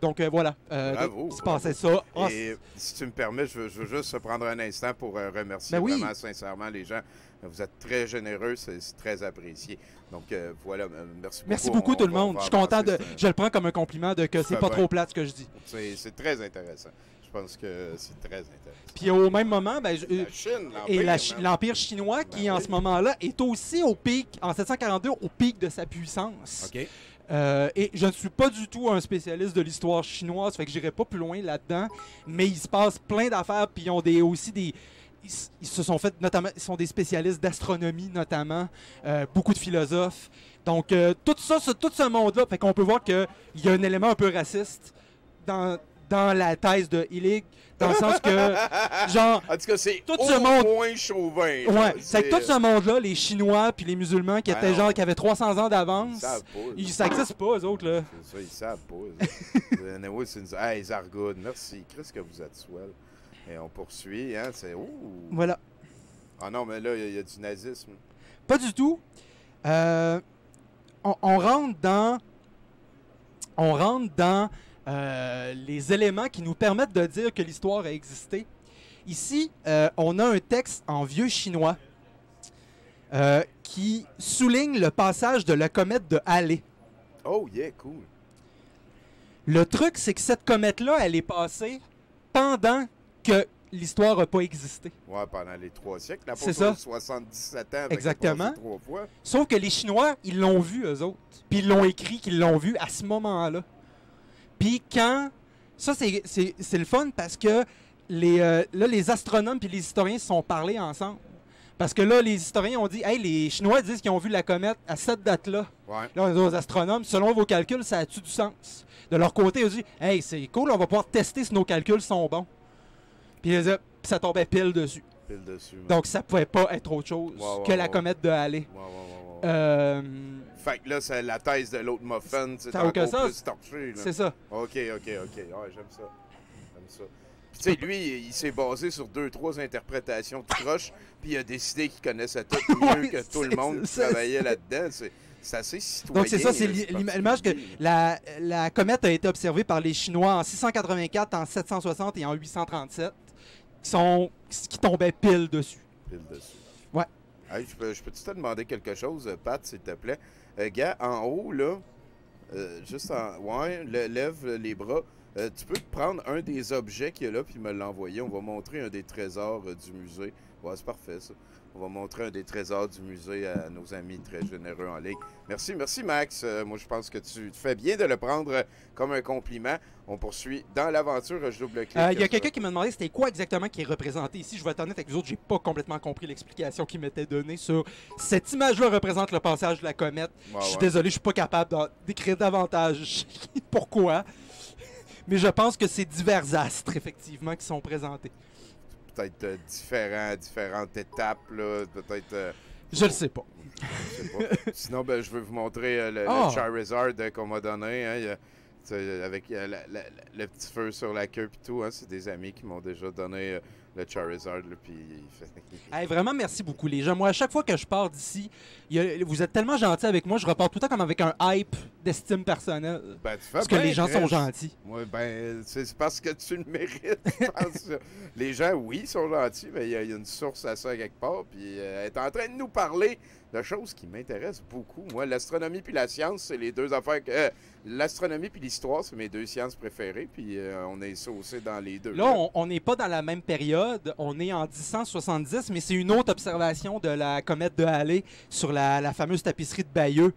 Donc, voilà.
Bravo.
Il se passait ça.
Et si tu me permets, je veux juste prendre un instant pour remercier vraiment sincèrement les gens. Vous êtes très généreux, c'est très apprécié. Donc voilà, merci beaucoup.
Merci beaucoup tout le monde. Je suis content je le prends comme un compliment de que c'est pas trop plate ce que je dis.
C'est très intéressant. Je pense que c'est très intéressant.
Puis au même moment, l'Empire chinois qui en ce moment-là est aussi au pic, en 742, au pic de sa puissance.
Okay.
Et je ne suis pas du tout un spécialiste de l'histoire chinoise, fait que j'irai pas plus loin là-dedans. Mais il se passe plein d'affaires, puis ils ont aussi des... Ils se sont fait, notamment, ils sont des spécialistes d'astronomie, notamment. Beaucoup de philosophes. Donc, tout ce monde-là, fait qu'on peut voir qu'il y a un élément un peu raciste dans la thèse de Illig, dans le sens que, genre...
En tout cas, c'est
tout ce monde...
moins chauvin.
Ouais, c'est que tout ce monde-là, les Chinois puis les musulmans qui étaient genre, qui avaient 300 ans d'avance, ça n'existe pas, eux autres, là.
C'est ça, ils savent pas. Anyway, hey, Zargoud, merci. Qu'est-ce que vous êtes swell. Et on poursuit, hein, c'est...
Voilà.
Ah non, mais là, il y a du nazisme.
Pas du tout. On rentre dans les éléments qui nous permettent de dire que l'histoire a existé. Ici, on a un texte en vieux chinois qui souligne le passage de la comète de Halley.
Oh, yeah, cool.
Le truc, c'est que cette comète-là, elle est passée pendant que l'histoire n'a pas existé.
Ouais, pendant les 3 siècles. Là,
c'est ça.
77 ans.
Exactement.
3 fois.
Sauf que les Chinois, ils l'ont vu, eux autres. Puis ils l'ont écrit qu'ils l'ont vu à ce moment-là. Puis quand... Ça, c'est le fun parce que les astronomes puis les historiens se sont parlés ensemble. Parce que là, les historiens ont dit, hey, les Chinois disent qu'ils ont vu la comète à cette date-là.
Ouais.
Là, les astronomes, selon vos calculs, ça a-tu du sens? De leur côté, ils ont dit, hey, c'est cool, on va pouvoir tester si nos calculs sont bons. Puis ça tombait pile dessus.
Pile dessus. Ouais.
Donc, ça pouvait pas être autre chose que la comète de Halley.
Fait que là, c'est la thèse de l'autre muffin, c'est
encore
plus torché.
C'est ça.
OK. Ouais, j'aime ça. Puis tu sais, lui, il s'est basé sur 2-3 interprétations de croche, puis il a décidé qu'il connaissait tout mieux que tout le monde qui travaillait là-dedans. C'est assez citoyen.
Donc c'est ça, c'est l'image que la comète a été observée par les Chinois en 684, en 760 et en 837, qui tombaient pile dessus.
Pile dessus.
Ouais.
Hey, je peux-tu te demander quelque chose, Pat, s'il te plaît? Gars, en haut, là, lève les bras. Tu peux prendre un des objets qu'il y a là puis me l'envoyer. On va montrer un des trésors du musée. Ouais, c'est parfait, ça. On va montrer un des trésors du musée à nos amis très généreux en ligne. Merci, Max. Moi, je pense que tu fais bien de le prendre comme un compliment. On poursuit dans l'aventure. Je double-clique.
Il y a quelqu'un qui m'a demandé c'était quoi exactement qui est représenté ici. Je vais être honnête avec vous autres, j'ai pas complètement compris l'explication qui m'était donnée sur cette image-là représente le passage de la comète. Je suis désolé, je suis pas capable d'écrire davantage pourquoi. Mais je pense que c'est divers astres, effectivement, qui sont présentés.
Peut-être différentes étapes, là, peut-être...
Je le sais pas.
Je sais pas. Sinon, je veux vous montrer le Charizard qu'on m'a donné, hein, avec le petit feu sur la queue et tout, hein, c'est des amis qui m'ont déjà donné le Charizard, puis
hey, vraiment, merci beaucoup, les gens. Moi, à chaque fois que je pars d'ici, vous êtes tellement gentils avec moi, je repars tout le temps comme avec un hype d'estime personnelle. Parce que les gens sont gentils.
Oui, c'est parce que tu le mérites, je pense. Les gens, oui, sont gentils, mais il y a une source à ça quelque part, puis elle est en train de nous parler de choses qui m'intéressent beaucoup. Moi, l'astronomie puis la science, c'est les deux affaires que... l'astronomie puis l'histoire, c'est mes deux sciences préférées, puis on est saucé dans les deux.
Là, on n'est pas dans la même période. On est en 1070, mais c'est une autre observation de la comète de Halley sur la fameuse tapisserie de Bayeux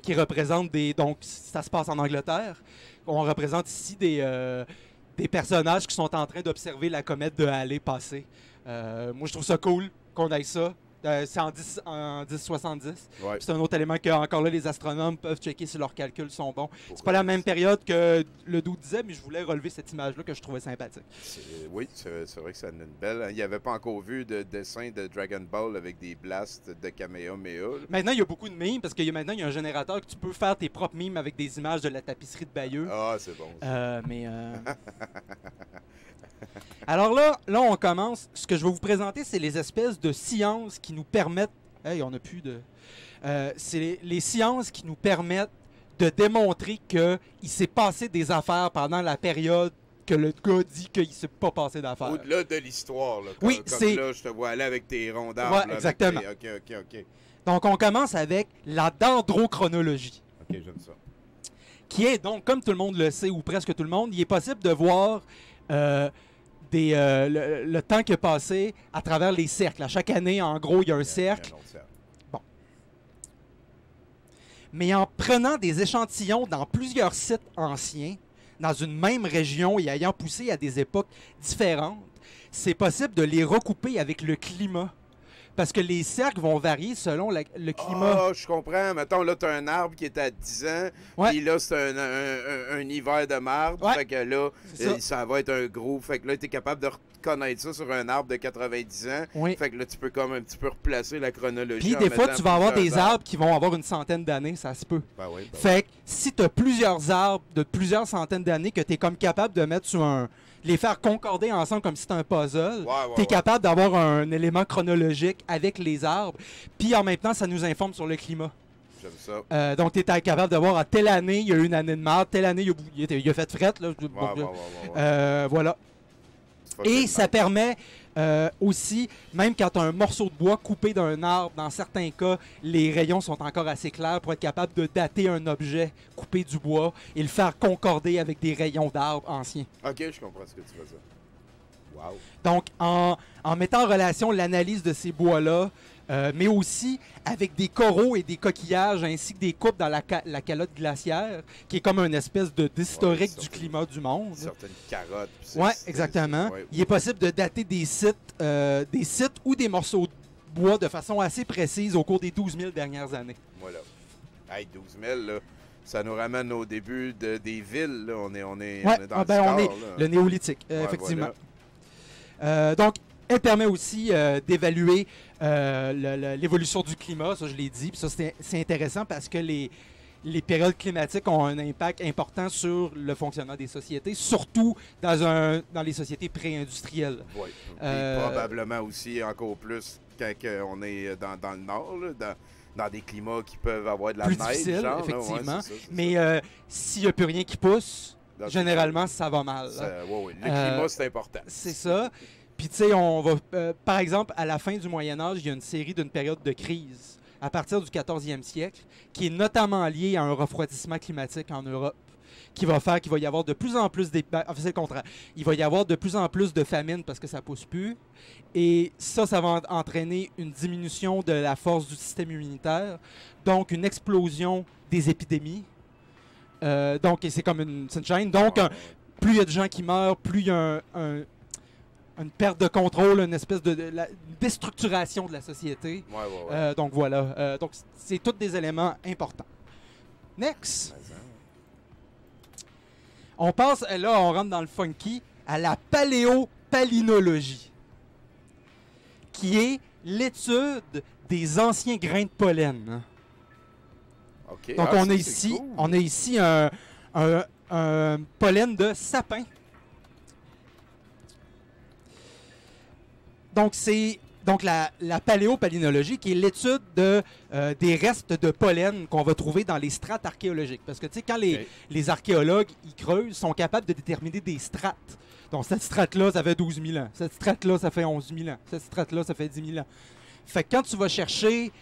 qui représente des... Donc, ça se passe en Angleterre. On représente ici des personnages qui sont en train d'observer la comète de Halley passer. Moi, je trouve ça cool qu'on aille ça. C'est en 1070.
Ouais.
C'est un autre élément que, encore là, les astronomes peuvent checker si leurs calculs sont bons. C'est pas la même période que le doux disait, mais je voulais relever cette image-là que je trouvais sympathique.
Oui, c'est vrai que c'est une belle... Il n'y avait pas encore vu de dessin de Dragon Ball avec des blasts de Kamehameha.
Maintenant, il y a beaucoup de mimes, parce qu'il y a un générateur que tu peux faire tes propres mimes avec des images de la tapisserie de Bayeux.
Ah, c'est bon.
Alors là, on commence. Ce que je vais vous présenter, c'est les espèces de sciences qui nous permettent... Hey, on n'a plus de... c'est les sciences qui nous permettent de démontrer qu'il s'est passé des affaires pendant la période que le gars dit qu'il ne s'est pas passé d'affaires.
Au-delà de l'histoire, là.
Oui,
comme là, je te vois aller avec tes ronds d'arbres.
Ouais, exactement.
OK.
Donc, on commence avec la dendrochronologie.
OK, j'aime ça.
Qui est donc, comme tout le monde le sait, ou presque tout le monde, il est possible de voir... le temps qui a passé à travers les cercles. À chaque année, en gros, il y a un cercle. Bon. Mais en prenant des échantillons dans plusieurs sites anciens, dans une même région et ayant poussé à des époques différentes, c'est possible de les recouper avec le climat. Parce que les cercles vont varier selon le climat.
Ah, je comprends. Mettons, là, tu as un arbre qui est à 10 ans, puis là, c'est un hiver de marbre. Fait que là, ça va être un gros. Fait que là, tu es capable de reconnaître ça sur un arbre de 90 ans. Fait que là, tu peux comme un petit peu replacer la chronologie.
Puis des fois, tu vas avoir des arbres qui vont avoir une centaine d'années, ça se peut. Fait que si tu as plusieurs arbres de plusieurs centaines d'années que tu es comme capable de mettre sur les faire concorder ensemble comme si c'était un puzzle, tu es capable d'avoir un élément chronologique avec les arbres. Puis en même temps, ça nous informe sur le climat.
J'aime ça.
Donc, tu es capable de voir à telle année, il y a eu une année de marde, telle année, il a fait fret. Là. Voilà. Et ça permet aussi, même quand tu as un morceau de bois coupé d'un arbre, dans certains cas, les rayons sont encore assez clairs pour être capable de dater un objet coupé du bois et le faire concorder avec des rayons d'arbres anciens.
OK, je comprends ce que tu veux dire. Wow.
Donc, en mettant en relation l'analyse de ces bois-là, mais aussi avec des coraux et des coquillages, ainsi que des coupes dans la calotte glaciaire, qui est comme une espèce d'historique du climat du monde.
Certaines carottes.
Oui, exactement. Il est possible de dater des sites ou des morceaux de bois de façon assez précise au cours des 12 000 dernières années.
Voilà. Hey, 12 000, là, ça nous ramène au début des villes. Là. On est dans
le néolithique, effectivement. Voilà. Donc, elle permet aussi d'évaluer l'évolution du climat, ça je l'ai dit. Puis ça, c'est intéressant parce que les périodes climatiques ont un impact important sur le fonctionnement des sociétés, surtout dans les sociétés pré-industrielles.
Oui. Probablement aussi encore plus quand on est dans le nord, là, dans des climats qui peuvent avoir de la
neige.
Plus
difficile,
genre,
effectivement.
c'est ça.
Mais s'il n'y a plus rien qui pousse, généralement, ça va mal.
Le climat, c'est important.
C'est ça. Puis, tu sais, on va. Par exemple, à la fin du Moyen-Âge, il y a une série d'une période de crise à partir du 14e siècle, qui est notamment liée à un refroidissement climatique en Europe, qui va faire qu'il va y avoir de plus en plus enfin, c'est le contraire. Il va y avoir de plus en plus de famine parce que ça pousse plus. Et ça va entraîner une diminution de la force du système immunitaire, donc une explosion des épidémies. Donc, c'est comme une chaîne. Donc, plus il y a de gens qui meurent, plus il y a une perte de contrôle, une espèce de déstructuration de la société. Donc voilà. Donc c'est tous des éléments importants. Next. On passe, là on rentre dans le funky, à la paléopalinologie, qui est l'étude des anciens grains de pollen.
Okay.
Donc on a ici un pollen de sapin. Donc, la paléopalinologie, qui est l'étude des restes de pollen qu'on va trouver dans les strates archéologiques. Parce que, tu sais, quand les archéologues, ils creusent, sont capables de déterminer des strates. Donc, cette strate-là, ça fait 12 000 ans. Cette strate-là, ça fait 11 000 ans. Cette strate-là, ça fait 10 000 ans. Fait que quand tu vas chercher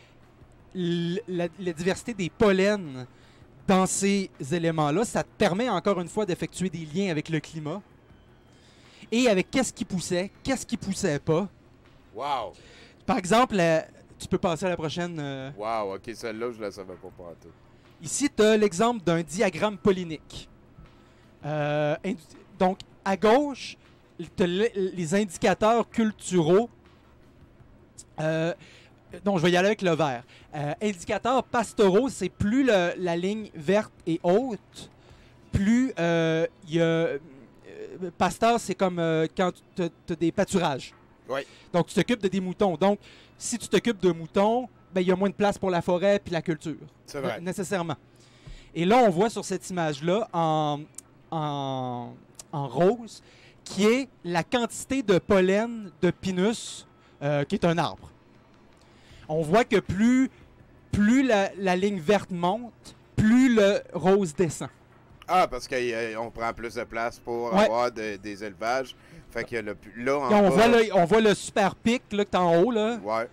la diversité des pollens dans ces éléments-là, ça te permet encore une fois d'effectuer des liens avec le climat et avec qu'est-ce qui poussait pas.
Wow!
Par exemple, tu peux passer à la prochaine.
Wow, OK, celle-là, je la savais pas tout.
Ici, tu as l'exemple d'un diagramme pollinique. Donc, à gauche, tu as les indicateurs culturaux. Donc, je vais y aller avec le vert. Indicateurs pastoraux, c'est plus la ligne verte et haute, plus il y a... pasteur, c'est comme quand tu as des pâturages.
Oui.
Donc, tu t'occupes de des moutons. Donc, si tu t'occupes de moutons, ben, il y a moins de place pour la forêt et la culture.
C'est vrai.
Nécessairement. Et là, on voit sur cette image-là, en rose, qui est la quantité de pollen de Pinus, qui est un arbre. On voit que plus la ligne verte monte, plus le rose descend.
Ah, parce qu'on prend plus de place pour avoir des élevages. Fait que là,
on voit le super pic là, que t'es en haut. Là.
Ouais.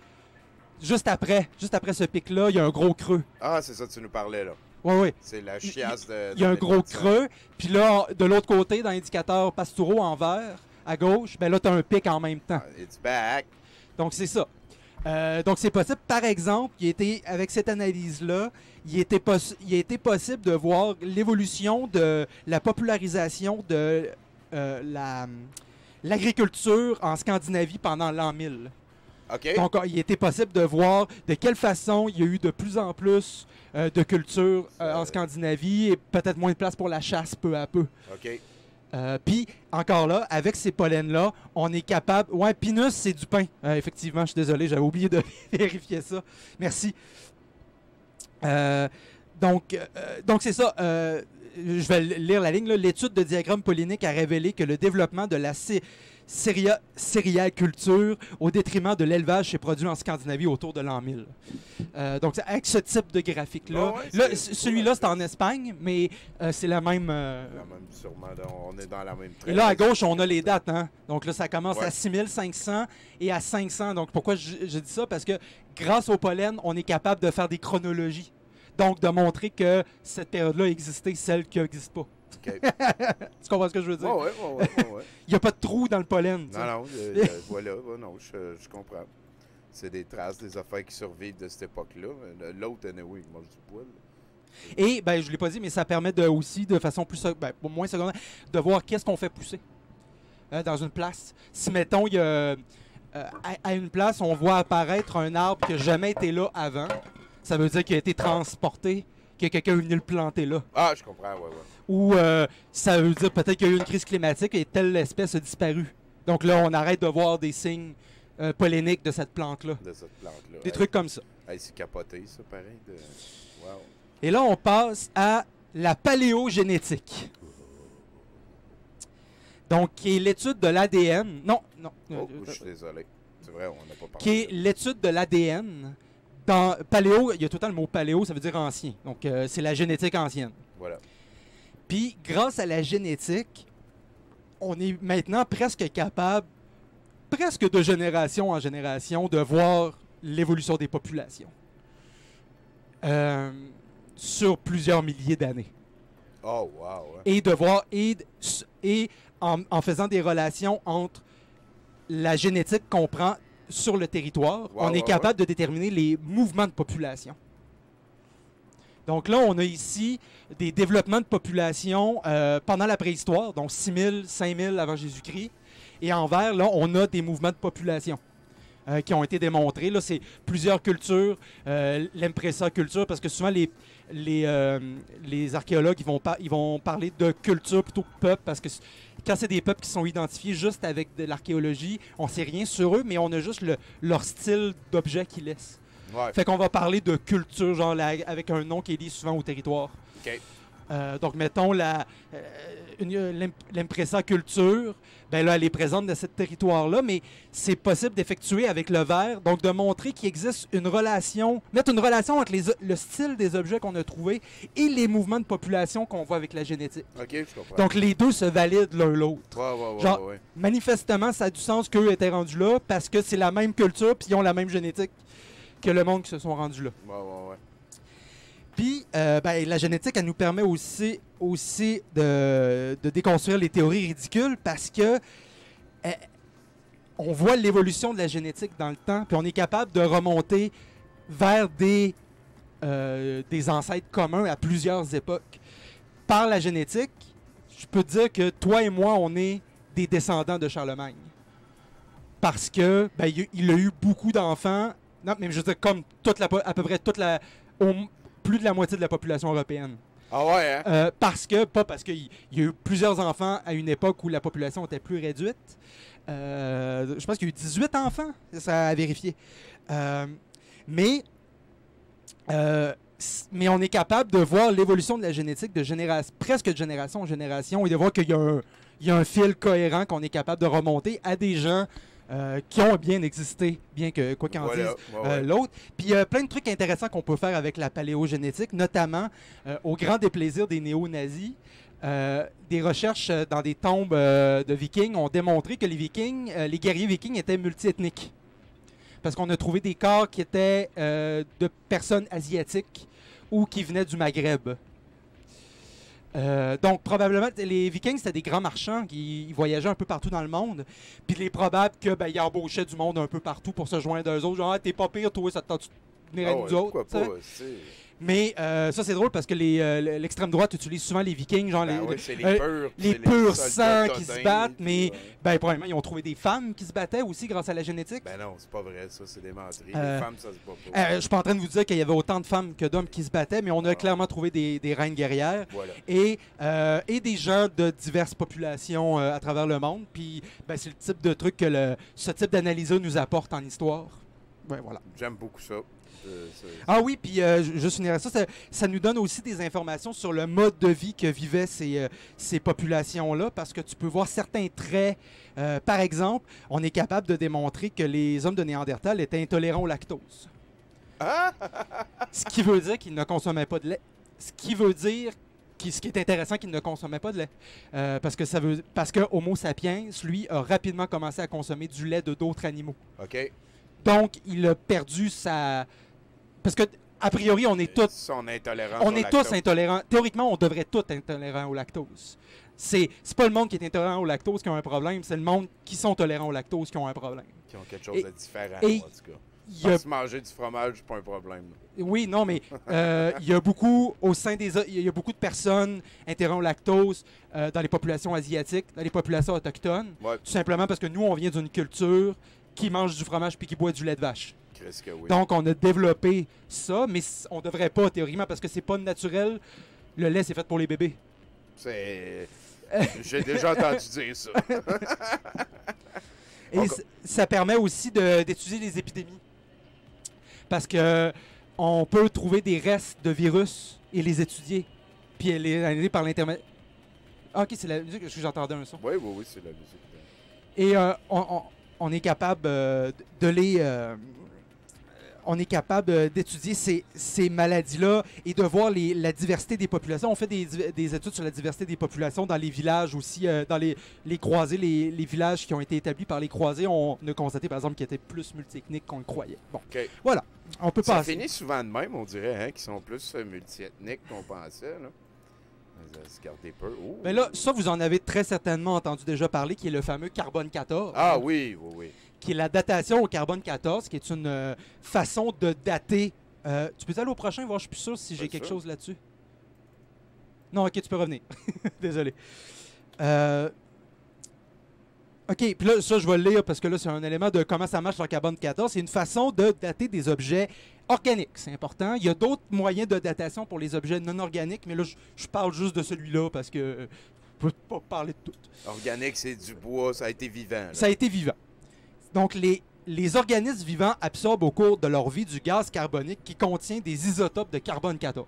Juste après ce pic-là, il y a un gros creux.
Ah, c'est ça que tu nous parlais, là.
Oui.
C'est la chiasse de...
Il y a un gros creux. Puis là, de l'autre côté, dans l'indicateur pastoraux en vert, à gauche, ben là, tu as un pic en même temps.
It's back.
Donc, c'est ça. Donc, c'est possible. Par exemple, avec cette analyse-là, il a été possible de voir l'évolution de la popularisation de l'agriculture en Scandinavie pendant l'an 1000.
OK.
Donc, il était possible de voir de quelle façon il y a eu de plus en plus de culture en Scandinavie et peut-être moins de place pour la chasse peu à peu.
OK.
Puis, encore là, avec ces pollens-là, on est capable... Ouais, Pinus, c'est du pain. Effectivement, je suis désolé, j'avais oublié de vérifier ça. Merci. Donc c'est ça. Je vais lire la ligne. L'étude de diagramme pollinique a révélé que le développement de la céréaculture au détriment de l'élevage s'est produit en Scandinavie autour de l'an 1000. Donc, avec ce type de graphique-là. Celui-là, c'est en Espagne, mais c'est la même...
Sûrement, on est dans la même
Et là, à gauche, on a les dates. Hein? Donc là, ça commence à 6500 et à 500. Donc, pourquoi je dis ça? Parce que grâce au pollen, on est capable de faire des chronologies. Donc, de montrer que cette période-là existait, celle qui n'existe pas.
Okay.
Tu comprends ce que je veux dire?
Oui.
Il n'y a pas de trou dans le pollen.
Non, voilà, non, je comprends. C'est des traces, des affaires qui survivent de cette époque-là. L'autre, anyway, il mange du poil.
Et, je ne l'ai pas dit, mais ça permet aussi, de façon moins secondaire, de voir qu'est-ce qu'on fait pousser dans une place. Si, mettons, il y a, à une place, on voit apparaître un arbre qui n'a jamais été là avant, ça veut dire qu'il a été transporté, que quelqu'un est venu le planter là.
Ah, je comprends, ouais.
Ou ça veut dire peut-être qu'il y a eu une crise climatique et telle espèce a disparu. Donc là, on arrête de voir des signes polliniques de cette plante-là. Des trucs comme ça.
C'est capoté, ça, pareil. Wow.
Et là, on passe à la paléogénétique. Donc, qui est l'étude de l'ADN. Non.
Je suis désolé. C'est vrai, on n'a pas parlé.
Qui est l'étude de l'ADN. Dans paléo, il y a tout le temps le mot paléo, ça veut dire ancien. Donc, c'est la génétique ancienne.
Voilà.
Puis, grâce à la génétique, on est maintenant presque capable, presque de génération en génération, de voir l'évolution des populations. Sur plusieurs milliers d'années.
Oh, wow. Ouais.
Et de voir, et en faisant des relations entre la génétique qu'on prend sur le territoire, on est capable de déterminer les mouvements de population. Donc là, on a ici des développements de population pendant la préhistoire, donc 6000, 5000 avant Jésus-Christ. Et en vert, là, on a des mouvements de population qui ont été démontrés. Là, c'est plusieurs cultures, l'impressa culture, parce que souvent les archéologues ils vont parler de culture plutôt que peuple, parce que quand c'est des peuples qui sont identifiés juste avec de l'archéologie, on ne sait rien sur eux, mais on a juste leur style d'objet qu'ils laissent.
Ouais.
Fait qu'on va parler de culture, genre avec un nom qui est lié souvent au territoire.
OK.
Donc, mettons, l'impressa culture, ben là, elle est présente dans ce territoire-là, mais c'est possible d'effectuer avec le vert, donc de montrer qu'il existe une relation, mettre une relation entre le style des objets qu'on a trouvés et les mouvements de population qu'on voit avec la génétique.
OK, je comprends.
Donc, les deux se valident l'un l'autre.
Ouais.
Manifestement, ça a du sens qu'eux étaient rendus là parce que c'est la même culture puis ils ont la même génétique que le monde qui se sont rendus là.
Ouais.
Puis, la génétique, elle nous permet aussi de déconstruire les théories ridicules parce que on voit l'évolution de la génétique dans le temps, puis on est capable de remonter vers des ancêtres communs à plusieurs époques. Par la génétique, je peux te dire que toi et moi, on est des descendants de Charlemagne. Parce que il a eu beaucoup d'enfants, non, mais je veux dire, comme à peu près plus de la moitié de la population européenne.
Ah ouais, hein?
Pas parce qu'il y a eu plusieurs enfants à une époque où la population était plus réduite. Je pense qu'il y a eu 18 enfants, ça a vérifié. Mais on est capable de voir l'évolution de la génétique presque de génération en génération et de voir qu'il y a un fil cohérent qu'on est capable de remonter à des gens qui ont bien existé, bien que quoi qu'en dise l'autre. Puis il y a plein de trucs intéressants qu'on peut faire avec la paléogénétique, notamment au grand déplaisir des néo-nazis. Des recherches dans des tombes de vikings ont démontré que les guerriers vikings étaient multiethniques. Parce qu'on a trouvé des corps qui étaient de personnes asiatiques ou qui venaient du Maghreb. Donc, probablement, les Vikings, c'était des grands marchands qui voyageaient un peu partout dans le monde. Puis il est probable qu'ils embauchaient du monde un peu partout pour se joindre à eux autres. Genre, t'es pas pire, toi, ça te tente de venir avec nous autres. Mais ça, c'est drôle parce que l'extrême droite utilise souvent les Vikings, genre
c'est les purs.
Les purs sangs qui se battent, mais
ouais.
probablement, ils ont trouvé des femmes qui se battaient aussi grâce à la génétique.
Ben non, c'est pas vrai, ça, c'est des menteries. Les femmes, ça se bat pas.
Je suis pas en train de vous dire qu'il y avait autant de femmes que d'hommes qui se battaient, mais on a clairement trouvé des reines guerrières
Voilà.
et des gens de diverses populations à travers le monde. Puis c'est le type de truc que ce type d'analyse nous apporte en histoire. Ouais, voilà.
J'aime beaucoup ça.
Ah oui, puis juste finir ça nous donne aussi des informations sur le mode de vie que vivaient ces populations-là, parce que tu peux voir certains traits. Par exemple, on est capable de démontrer que les hommes de Néandertal étaient intolérants au lactose.
Ah!
Ce qui veut dire qu'ils ne consommaient pas de lait. Ce qui veut dire, ce qui est intéressant, qu'ils ne consommaient pas de lait. Parce que Homo sapiens, lui, a rapidement commencé à consommer du lait de d'autres animaux.
OK.
Donc, il a perdu sa... Parce que, a priori, on est tous...
On est intolérants
On est tous intolérants. Théoriquement, on devrait tous être intolérants au lactose. C'est pas le monde qui est intolérant au lactose qui a un problème, c'est le monde qui sont tolérants au lactose qui ont un problème.
Qui ont quelque chose de différent, en tout cas. Manger du fromage, c'est pas un problème.
Oui, non, mais il y a beaucoup il y a beaucoup de personnes intolérants au lactose dans les populations asiatiques, dans les populations autochtones, tout simplement parce que nous, on vient d'une culture qui mange du fromage puis qui boit du lait de vache.
Que oui.
Donc, on a développé ça, mais on devrait pas, théoriquement, parce que c'est pas naturel. Le lait, c'est fait pour les bébés.
J'ai déjà entendu dire ça.
Et ça permet aussi d'étudier les épidémies. Parce que on peut trouver des restes de virus et les étudier. Puis les analyser par l'intermédiaire... Ah, OK, c'est la musique. Est-ce que j'entendais un son?
Oui, c'est la musique.
Et on est capable de les... on est capable d'étudier ces maladies-là et de voir la diversité des populations. On fait des études sur la diversité des populations dans les villages aussi, dans les croisés, les villages qui ont été établis par les croisés. On a constaté, par exemple, qu'ils étaient plus multiethniques qu'on le croyait. Bon, voilà. On peut
ça
passer.
finit souvent de même, on dirait, hein, qu'ils sont plus multiethniques qu'on pensait, là. Se garder peu.
Mais là, ça, vous en avez très certainement entendu déjà parler, qui est le fameux carbone 14.
Ah oui.
Qui est la datation au carbone 14, qui est une façon de dater. Tu peux aller au prochain, voir, je suis plus sûr si j'ai quelque chose là-dessus. Non, OK, tu peux revenir. Désolé. OK, puis là, ça, je vais le lire parce que là, c'est un élément de comment ça marche le carbone 14. C'est une façon de dater des objets organiques, c'est important. Il y a d'autres moyens de datation pour les objets non organiques, mais là, je parle juste de celui-là parce que je peux pas parler de tout.
Organique, c'est du bois, ça a été vivant. Là.
Ça a été vivant. Donc, les organismes vivants absorbent au cours de leur vie du gaz carbonique qui contient des isotopes de carbone 14.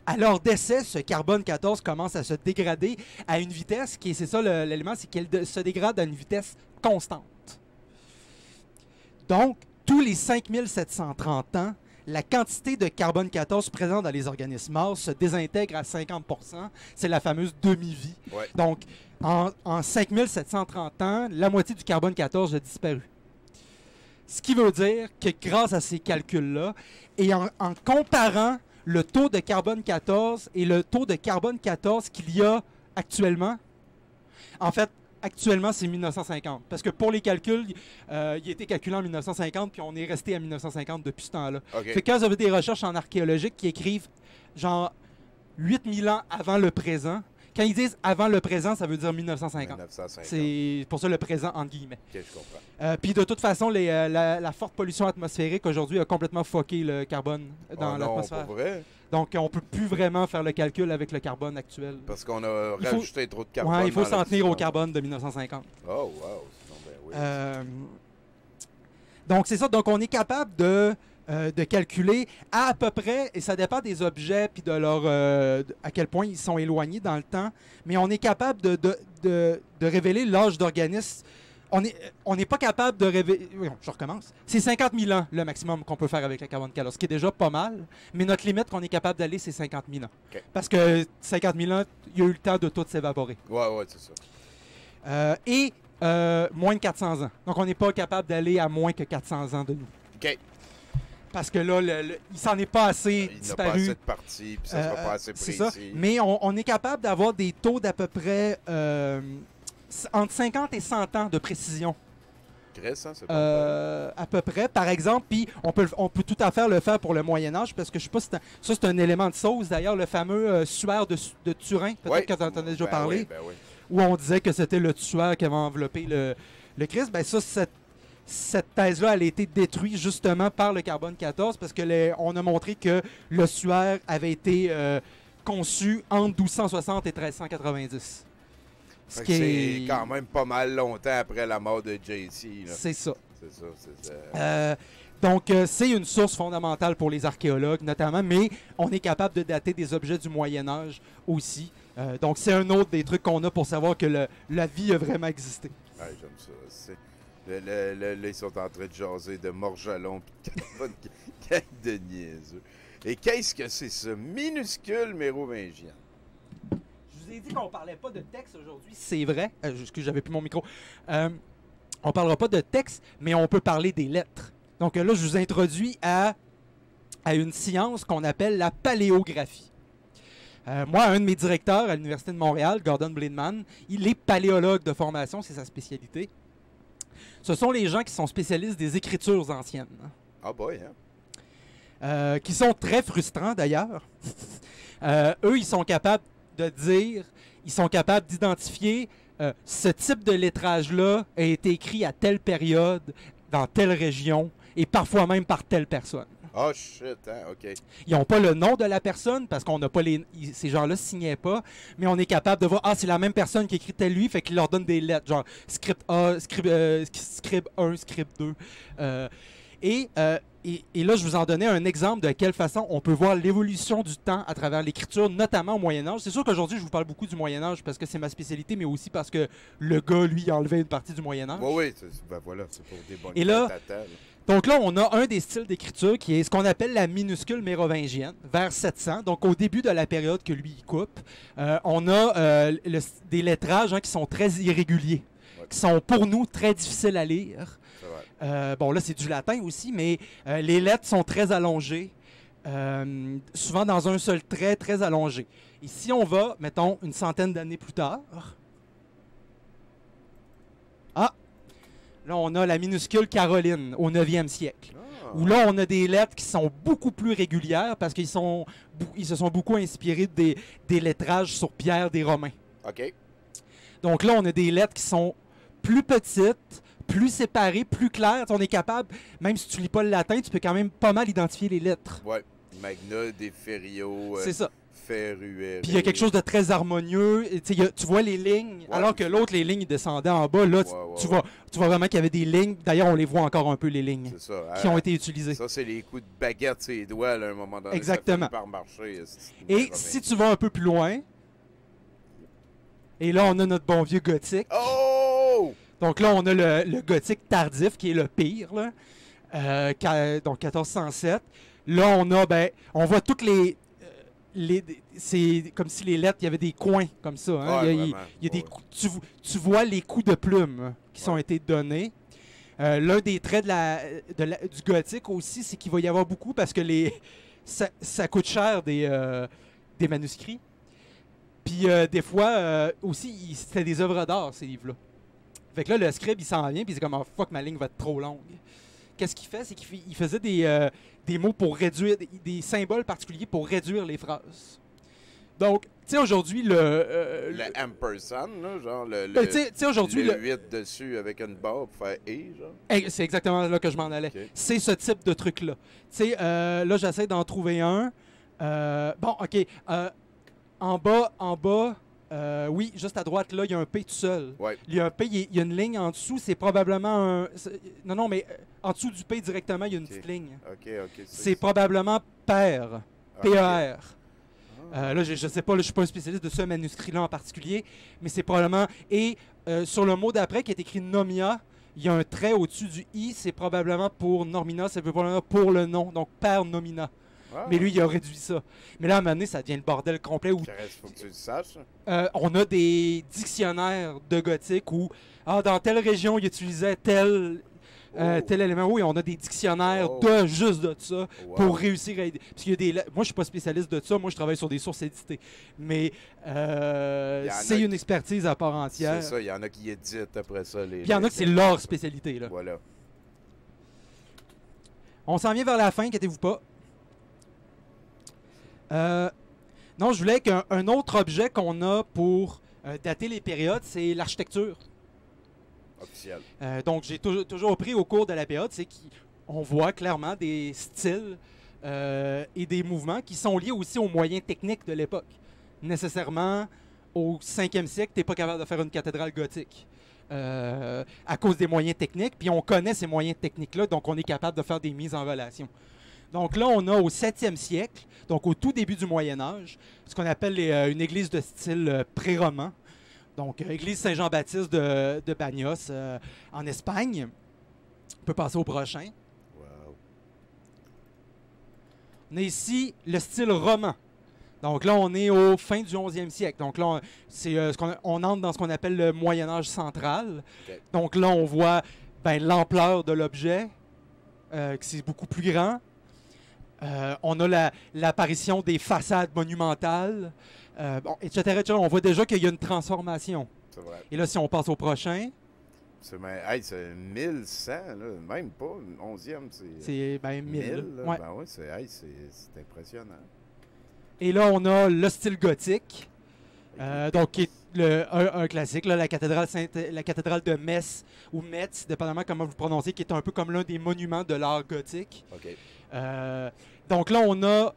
À leur décès, ce carbone 14 commence à se dégrader à une vitesse c'est ça l'élément, c'est qu'elle se dégrade à une vitesse constante. Donc, tous les 5730 ans, la quantité de carbone 14 présente dans les organismes morts se désintègre à 50%. C'est la fameuse demi-vie.
Ouais.
Donc, en 5730 ans, la moitié du carbone 14 a disparu. Ce qui veut dire que grâce à ces calculs-là, et en comparant le taux de carbone 14 et le taux de carbone 14 qu'il y a actuellement, en fait, actuellement, c'est 1950. Parce que pour les calculs, il a été calculé en 1950, puis on est resté à 1950 depuis ce temps-là.
Okay.
Fait que quand vous avez des recherches en archéologique qui écrivent genre 8000 ans avant le présent, quand ils disent avant le présent, ça veut dire 1950. C'est pour ça le présent, entre guillemets.
OK, je comprends.
Puis de toute façon, la forte pollution atmosphérique aujourd'hui a complètement fucké le carbone dans l'atmosphère.
Pas vrai?
Donc, on peut plus vraiment faire le calcul avec le carbone actuel.
Parce qu'on a rajouté trop de carbone.
Ouais, il faut s'en tenir au carbone de 1950.
Oh, wow. Sinon, ben, oui.
Donc, c'est ça. Donc, on est capable de calculer à peu près, et ça dépend des objets puis de leur à quel point ils sont éloignés dans le temps, mais on est capable de révéler l'âge d'organisme. On n'est pas capable de révéler... Je recommence. C'est 50 000 ans le maximum qu'on peut faire avec le carbone 14, ce qui est déjà pas mal, mais notre limite qu'on est capable d'aller, c'est 50 000 ans.
Okay.
Parce que 50 000 ans, il y a eu le temps de tout s'évaporer.
Ouais, c'est ça.
Et moins de 400 ans. Donc, on n'est pas capable d'aller à moins que 400 ans de nous.
OK.
Parce que là, il s'en est pas assez disparu.
Il n'a pas assez de parties, puis ça sera pas assez précis.
C'est ça. Mais on est capable d'avoir des taux d'à peu près entre 50 et 100 ans de précision
Chris, hein, c'est pas
à peu près, par exemple. Puis on peut tout à fait le faire pour le Moyen-Âge, parce que je sais pas si ça, c'est un élément de sauce. D'ailleurs, le fameux suaire de Turin, peut-être que tu en as déjà parlé, où on disait que c'était le tueur qui avait enveloppé le Christ. Ben ça, cette thèse-là, elle a été détruite justement par le carbone 14, parce que on a montré que le suaire avait été conçu entre 1260 et 1390.
C'est quand même pas mal longtemps après la mort de JC.
C'est ça.
C'est ça.
Donc, c'est une source fondamentale pour les archéologues, notamment, mais on est capable de dater des objets du Moyen-Âge aussi. Donc, c'est un autre des trucs qu'on a pour savoir que la vie a vraiment existé.
Ouais, j'aime ça. Là, ils sont en train de jaser de morgelon et de carbone de niaiseux. Et qu'est-ce que c'est ce minuscule mérovingien?
Je vous ai dit qu'on parlait pas de texte aujourd'hui. C'est vrai. J'avais plus mon micro. On parlera pas de texte, mais on peut parler des lettres. Donc là, je vous introduis à une science qu'on appelle la paléographie. Moi, un de mes directeurs à l'Université de Montréal, Gordon Blindman, il est paléologue de formation, c'est sa spécialité. Ce sont les gens qui sont spécialistes des écritures anciennes.
Ah boy,
hein? Qui sont très frustrants d'ailleurs. Eux, ils sont capables de dire, ils sont capables d'identifier ce type de lettrage-là a été écrit à telle période, dans telle région, et parfois même par telle personne.
Oh shit, hein, OK.
Ils n'ont pas le nom de la personne, parce qu'on n'a pas ces gens-là ne signaient pas, mais on est capable de voir, c'est la même personne qui écrit tel lui, fait qu'il leur donne des lettres, genre script A, script 1, script 2. Et là, je vous en donnais un exemple de quelle façon on peut voir l'évolution du temps à travers l'écriture, notamment au Moyen-Âge. C'est sûr qu'aujourd'hui, je vous parle beaucoup du Moyen-Âge parce que c'est ma spécialité, mais aussi parce que le gars, lui, a enlevé une partie du Moyen-Âge.
Oui, ben voilà, c'est pour des bonnes
et là, donc là, on a un des styles d'écriture qui est ce qu'on appelle la minuscule mérovingienne, vers 700, donc au début de la période que lui, il coupe. On a des lettrages qui sont très irréguliers, qui sont pour nous très difficiles à lire. Bon, là, c'est du latin aussi, mais les lettres sont très allongées, souvent dans un seul trait très allongé. Et si on va, mettons, une centaine d'années plus tard, là, on a la minuscule Caroline au 9e siècle, où là, on a des lettres qui sont beaucoup plus régulières parce qu'ils se sont beaucoup inspirés des lettrages sur pierre des Romains.
OK.
Donc là, on a des lettres qui sont plus petites, plus séparées, plus claires. On est capable, même si tu lis pas le latin, tu peux quand même pas mal identifier les lettres.
Ouais. Magna, Deferio,
c'est ça.
Ferruere.
Puis il y a quelque chose de très harmonieux. Tu vois les lignes, alors que l'autre, les lignes descendaient en bas. Là, tu vois vraiment qu'il y avait des lignes. D'ailleurs, on les voit encore un peu, les lignes qui ont été utilisées.
Ça, c'est les coups de baguette sur les doigts, là, à un moment donné.
Exactement.
Ça finit par marcher.
Et si tu vas un peu plus loin, et là, on a notre bon vieux gothique.
Oh!
Donc là, on a le gothique tardif, qui est le pire, là. Donc 1407. Là, on voit toutes c'est comme si les lettres, il y avait des coins comme ça. Hein? Il y a des tu vois les coups de plume qui ont été donnés. L'un des traits du gothique aussi, c'est qu'il va y avoir beaucoup parce que ça coûte cher des manuscrits. Puis des fois, aussi, c'était des œuvres d'art, ces livres-là. Fait que là, le scribe, il s'en vient, puis c'est comme, oh, fuck, ma ligne va être trop longue. Qu'est-ce qu'il fait? C'est qu'il faisait des mots pour réduire, des symboles particuliers pour réduire les phrases. Donc, tu sais, aujourd'hui, le
ampersand, là, genre
aujourd'hui,
le 8 dessus avec une barre pour faire « et », genre.
C'est exactement là que je m'en allais. Okay. C'est ce type de truc-là. Tu sais, là, j'essaie d'en trouver un. Bon, OK. En bas, oui, juste à droite, là, il y a un P tout seul.
Ouais.
Il y a un P, il y a une ligne en dessous, c'est probablement un... Non, mais en dessous du P directement, il y a une petite ligne.
OK.
C'est probablement père, P-E-R. Là, je sais pas, je ne suis pas un spécialiste de ce manuscrit-là en particulier, mais c'est probablement... Et sur le mot d'après, qui est écrit Nomia, il y a un trait au-dessus du I, c'est probablement pour Normina, ça veut probablement pour le nom, donc père Nomina. Mais lui, il a réduit ça. Mais là, à un moment donné, ça devient le bordel complet. Où,
faut que tu le saches.
On a des dictionnaires de gothique où, dans telle région, il utilisait tel tel élément. Oui, on a des dictionnaires juste de ça pour réussir à aider. Parce qu'il y a des... Moi, je suis pas spécialiste de ça. Moi, je travaille sur des sources éditées. Mais c'est une expertise à part entière.
C'est ça, il y en a qui éditent après ça.
Il y en a que c'est leur spécialité. Là.
Voilà.
On s'en vient vers la fin, inquiétez-vous pas. Non, je voulais qu'un autre objet qu'on a pour dater les périodes, c'est l'architecture.
Officiel.
Donc, j'ai toujours appris au cours de la période, c'est qu'on voit clairement des styles et des mouvements qui sont liés aussi aux moyens techniques de l'époque. Nécessairement, au 5e siècle, tu n'es pas capable de faire une cathédrale gothique à cause des moyens techniques. Puis on connaît ces moyens techniques-là, donc on est capable de faire des mises en relation. Donc là, on a au 7e siècle, donc au tout début du Moyen Âge, ce qu'on appelle une église de style pré-roman. Donc, église Saint-Jean-Baptiste de Bagnos en Espagne. On peut passer au prochain.
Wow.
On a ici le style roman. Donc là, on est au fin du 11e siècle. Donc là, on entre dans ce qu'on appelle le Moyen Âge central.
Okay.
Donc là, on voit l'ampleur de l'objet, que c'est beaucoup plus grand. On a l'apparition des façades monumentales, etc., etc. On voit déjà qu'il y a une transformation.
C'est vrai.
Et là, si on passe au prochain...
C'est 1100, là, même pas. 11e,
c'est 1000.
Ouais. Ben oui, c'est impressionnant.
Et là, on a le style gothique, donc qui est un classique, là, la cathédrale de Metz, ou Metz, dépendamment comment vous prononcez, qui est un peu comme l'un des monuments de l'art gothique.
Okay.
Donc là, on a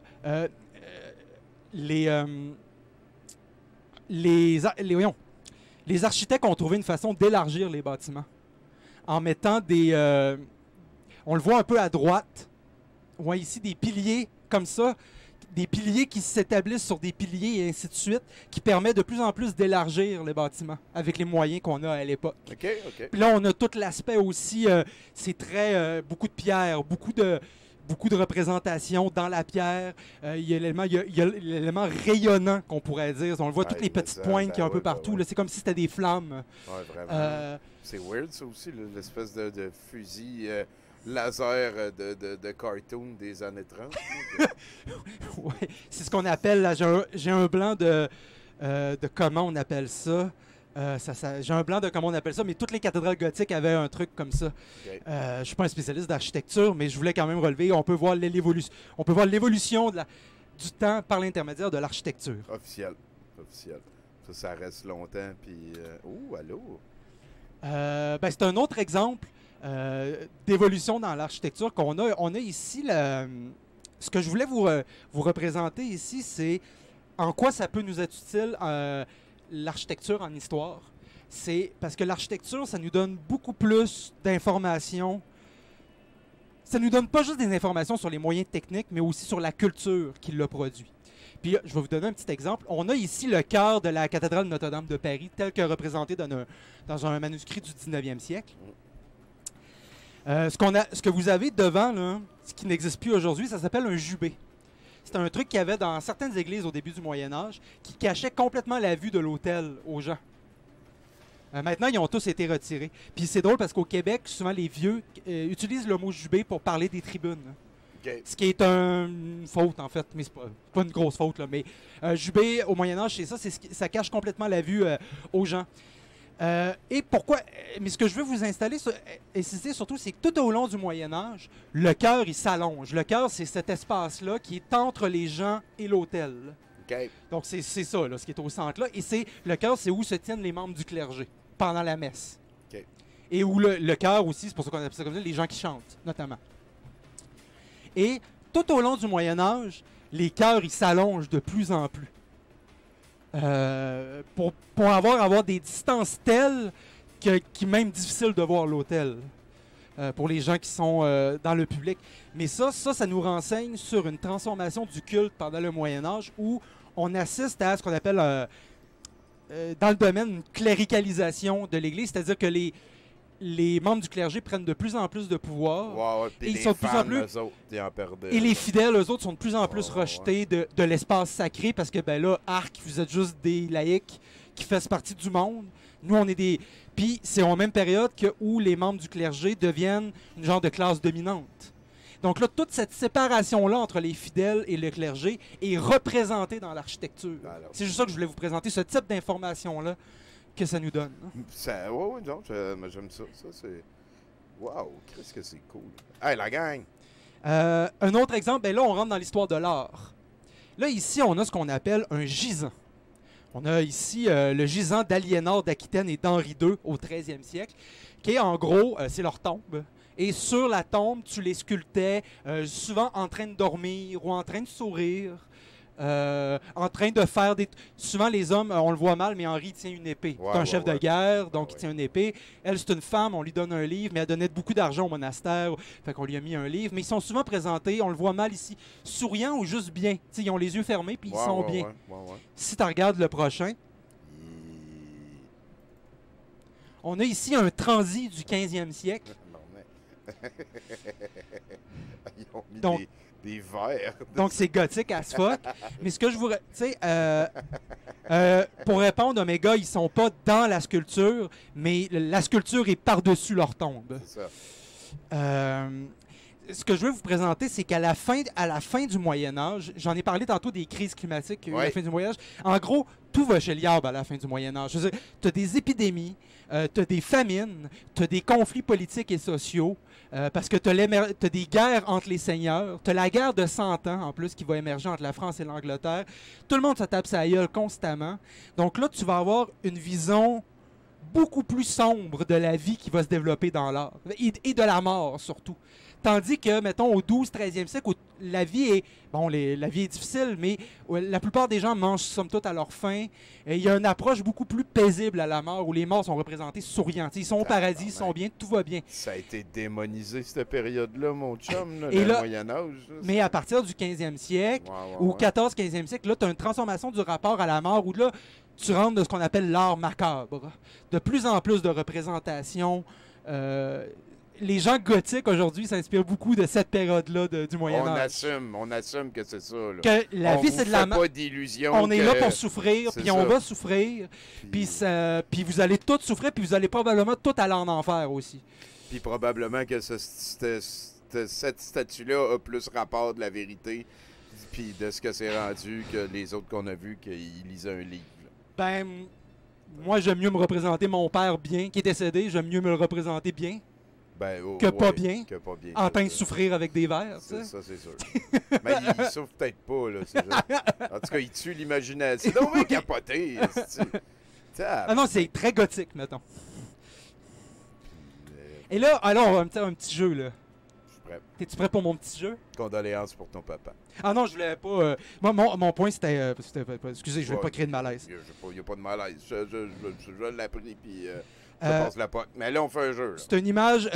les architectes ont trouvé une façon d'élargir les bâtiments en mettant des... on le voit un peu à droite. On voit ici des piliers comme ça, des piliers qui s'établissent sur des piliers et ainsi de suite, qui permet de plus en plus d'élargir les bâtiments avec les moyens qu'on a à l'époque.
OK.
Puis là, on a tout l'aspect aussi, c'est très... beaucoup de pierres, beaucoup de représentation dans la pierre. Il y a l'élément rayonnant, qu'on pourrait dire. On le voit, toutes les petites pointes qu'il y a un peu partout. Là, c'est comme si c'était des flammes.
Oui, vraiment. C'est weird, ça aussi, l'espèce de fusil laser de cartoon des années 30.
Oui, c'est ce qu'on appelle... Là, j'ai un blanc de comment on appelle ça. J'ai un blanc de comment on appelle ça, mais toutes les cathédrales gothiques avaient un truc comme ça.
Okay.
Je suis pas un spécialiste d'architecture, mais je voulais quand même relever. On peut voir l'évolution. On peut voir l'évolution du temps par l'intermédiaire de l'architecture.
Officiel. Ça reste longtemps. Puis, allô.
C'est un autre exemple d'évolution dans l'architecture qu'on a. On a ici ce que je voulais vous représenter ici, c'est en quoi ça peut nous être utile. L'architecture en histoire, c'est parce que l'architecture, ça nous donne beaucoup plus d'informations. Ça nous donne pas juste des informations sur les moyens techniques, mais aussi sur la culture qui l'a produit. Puis je vais vous donner un petit exemple. On a ici le chœur de la cathédrale Notre-Dame de Paris, tel que représenté dans un manuscrit du 19e siècle. Ce que vous avez devant, là, ce qui n'existe plus aujourd'hui, ça s'appelle un jubé. C'est un truc qu'il y avait dans certaines églises au début du Moyen Âge qui cachait complètement la vue de l'autel aux gens. Maintenant, ils ont tous été retirés. Puis c'est drôle parce qu'au Québec, souvent les vieux utilisent le mot jubé pour parler des tribunes.
Okay.
Ce qui est une faute, en fait, mais c'est pas une grosse faute. Là, mais jubé, au Moyen Âge, c'est ça, ça cache complètement la vue aux gens. Et pourquoi? Mais ce que je veux vous insister surtout, c'est que tout au long du Moyen Âge, le chœur, il s'allonge. Le chœur, c'est cet espace-là qui est entre les gens et l'autel.
Okay.
Donc, c'est ça, là, ce qui est au centre-là. Et le chœur, c'est où se tiennent les membres du clergé pendant la messe.
Okay.
Et où le chœur aussi, c'est pour ça qu'on appelle ça comme ça, les gens qui chantent, notamment. Et tout au long du Moyen Âge, les chœurs, ils s'allongent de plus en plus. Pour avoir des distances telles qu'il est même difficile de voir l'autel pour les gens qui sont dans le public. Mais ça nous renseigne sur une transformation du culte pendant le Moyen Âge où on assiste à ce qu'on appelle dans le domaine une cléricalisation de l'Église, c'est-à-dire que les membres du clergé prennent de plus en plus de pouvoir.
Ouais,
et ils sont de plus en plus.
Eux autres, ils en perdaient,
et les fidèles, eux autres, sont de plus en plus rejetés de l'espace sacré parce que, là, arc, vous êtes juste des laïcs qui fassent partie du monde. Nous, on est des... Puis c'est en même période où les membres du clergé deviennent une genre de classe dominante. Donc là, toute cette séparation-là entre les fidèles et le clergé est représentée dans l'architecture. C'est juste ça que je voulais vous présenter, ce type d'information-là que ça nous donne.
Oui, non, j'aime ça. Ça, c'est... Wow, qu'est-ce que c'est cool. Hey, la gang!
Un autre exemple, ben là, on rentre dans l'histoire de l'art. Là, ici, on a ce qu'on appelle un gisant. On a ici le gisant d'Aliénor d'Aquitaine et d'Henri II au 13e siècle, qui est en gros, c'est leur tombe. Et sur la tombe, tu les sculptais souvent en train de dormir ou en train de sourire, en train de faire des... Souvent, les hommes, on le voit mal, mais Henri tient une épée. C'est un chef de guerre, donc il tient une épée. Elle, c'est une femme, on lui donne un livre, mais elle donnait beaucoup d'argent au monastère, fait qu'on lui a mis un livre. Mais ils sont souvent présentés, on le voit mal ici, souriants ou juste bien. T'sais, ils ont les yeux fermés, puis ils sont bien. Si tu regardes le prochain, on a ici un transi du 15e siècle.
Ils ont mis
donc,
des verres.
Donc, c'est gothique as fuck. Mais ce que je vous... Tu sais, pour répondre, mes gars, ils sont pas dans la sculpture, mais la sculpture est par-dessus leur tombe.
C'est ça.
Ce que je veux vous présenter, c'est qu'à la fin du Moyen-Âge, j'en ai parlé tantôt des crises climatiques qu'il y a eu à la fin du Moyen-Âge. En gros, tout va chez le diable à la fin du Moyen-Âge. Je veux dire, tu as des épidémies, tu as des famines, tu as des conflits politiques et sociaux, parce que tu as des guerres entre les seigneurs, tu as la guerre de 100 ans, en plus, qui va émerger entre la France et l'Angleterre. Tout le monde se tape sa gueule constamment. Donc là, tu vas avoir une vision beaucoup plus sombre de la vie qui va se développer dans l'art, et de la mort, surtout. Tandis que, mettons, au 12-13e siècle, où la vie est... Bon, la vie est difficile, mais la plupart des gens mangent somme toute à leur faim. Et il y a une approche beaucoup plus paisible à la mort, où les morts sont représentés souriants. T'sais, ils sont au paradis, ils sont bien, tout va bien.
Ça a été démonisé, cette période-là, mon chum, là, le Moyen-Âge.
Mais à partir du 15e siècle, ou 14-15e siècle, là, tu as une transformation du rapport à la mort, où là, tu rentres de ce qu'on appelle l'art macabre. De plus en plus de représentations... les gens gothiques aujourd'hui s'inspirent beaucoup de cette période-là du Moyen-Âge.
On assume que c'est ça. Là.
Que la vie, c'est de la mort. On est là pour souffrir, puis on va souffrir, puis vous allez tous souffrir, puis vous allez probablement tous aller en enfer aussi.
Puis probablement que cette statue-là a plus rapport de la vérité, puis de ce que c'est rendu que les autres qu'on a vus, qu'ils lisaient un livre.
Ben, moi, j'aime mieux me représenter mon père bien, qui est décédé, j'aime mieux me le représenter bien. Que pas bien, en train de souffrir avec des vers.
Ça, c'est sûr. Mais il souffre peut-être pas. Là, en tout cas, il tue l'imagination. C'est donc bien capoté.
Ah non, c'est très gothique, mettons. Et là, alors, on va me faire un petit jeu. Là.
Je suis prêt.
T'es-tu prêt pour mon petit jeu?
Condoléances pour ton papa.
Ah non, je voulais pas... mon point, c'était... excusez, je vais pas créer de malaise.
Il n'y a pas de malaise. Je l'ai appris, puis... je passe la pote. Mais là, on fait un jeu.
C'est une image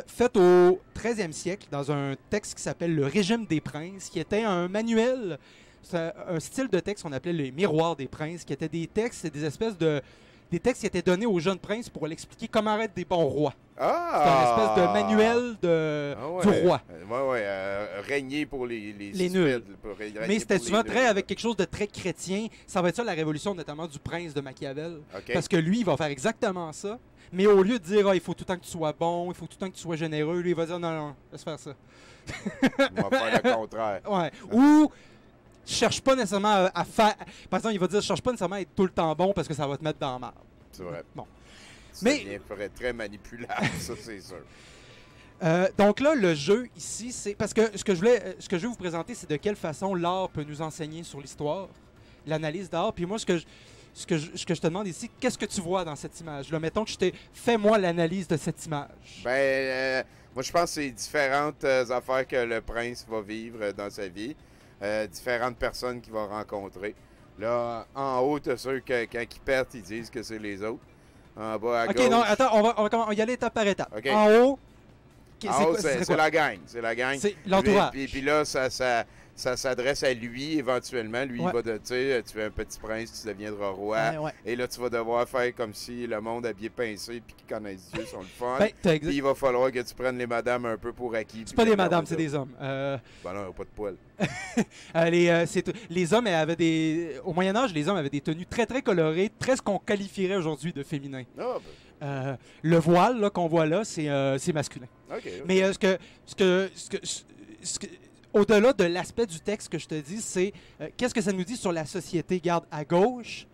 faite au 13e siècle dans un texte qui s'appelle Le Régime des Princes, qui était un manuel, un style de texte qu'on appelait les miroirs des princes, qui étaient des textes, des espèces de... Des textes qui étaient donnés aux jeunes princes pour l'expliquer comment être des bons rois.
Ah!
C'est un espèce de manuel du roi.
Oui, régner pour les
nuls. Mais c'était souvent avec quelque chose de très chrétien. Ça va être ça la révolution, notamment du prince de Machiavel. Okay. Parce que lui, il va faire exactement ça. Mais au lieu de dire, il faut tout le temps que tu sois bon, il faut tout le temps que tu sois généreux, lui, il va dire, non, laisse faire ça.
On va faire le contraire.
Ouais. Ou... cherche pas nécessairement à faire... Par exemple, il va dire, cherche pas nécessairement à être tout le temps bon parce que ça va te mettre dans la merde.
C'est vrai.
Bon.
Mais... Ça ferait très manipulable, ça, c'est sûr.
Donc là, le jeu ici, c'est... Parce que ce que je veux vous présenter, c'est de quelle façon l'art peut nous enseigner sur l'histoire, l'analyse d'art. Puis moi, ce que je te demande ici, qu'est-ce que tu vois dans cette image-là? Mettons que fais-moi l'analyse de cette image.
Moi, je pense que c'est différentes affaires que le prince va vivre dans sa vie. Différentes personnes qu'il va rencontrer. Là, en haut, t'as ceux que quand ils perdent, ils disent que c'est les autres. En bas, à gauche...
OK, non, attends, on va y aller étape par étape.
Okay.
En haut,
c'est la gang. C'est la gang.
C'est l'entourage.
Puis là, ça s'adresse à lui éventuellement. Lui, il va tu sais, tu es un petit prince, tu deviendras roi. Et là, tu vas devoir faire comme si le monde habillé pincé puis qui connaissent Dieu sont le fun. Puis il va falloir que tu prennes les madames un peu pour acquis.
C'est pas des madames, c'est des hommes.
Ben non, pas de poils.
Les hommes avaient des... Au Moyen-Âge, les hommes avaient des tenues très, très colorées, très ce qu'on qualifierait aujourd'hui de féminin.
Ah, ben.
Le voile qu'on voit là, c'est masculin.
Okay. Mais
au-delà de l'aspect du texte que je te dis, c'est qu'est-ce que ça nous dit sur la société? Garde à gauche,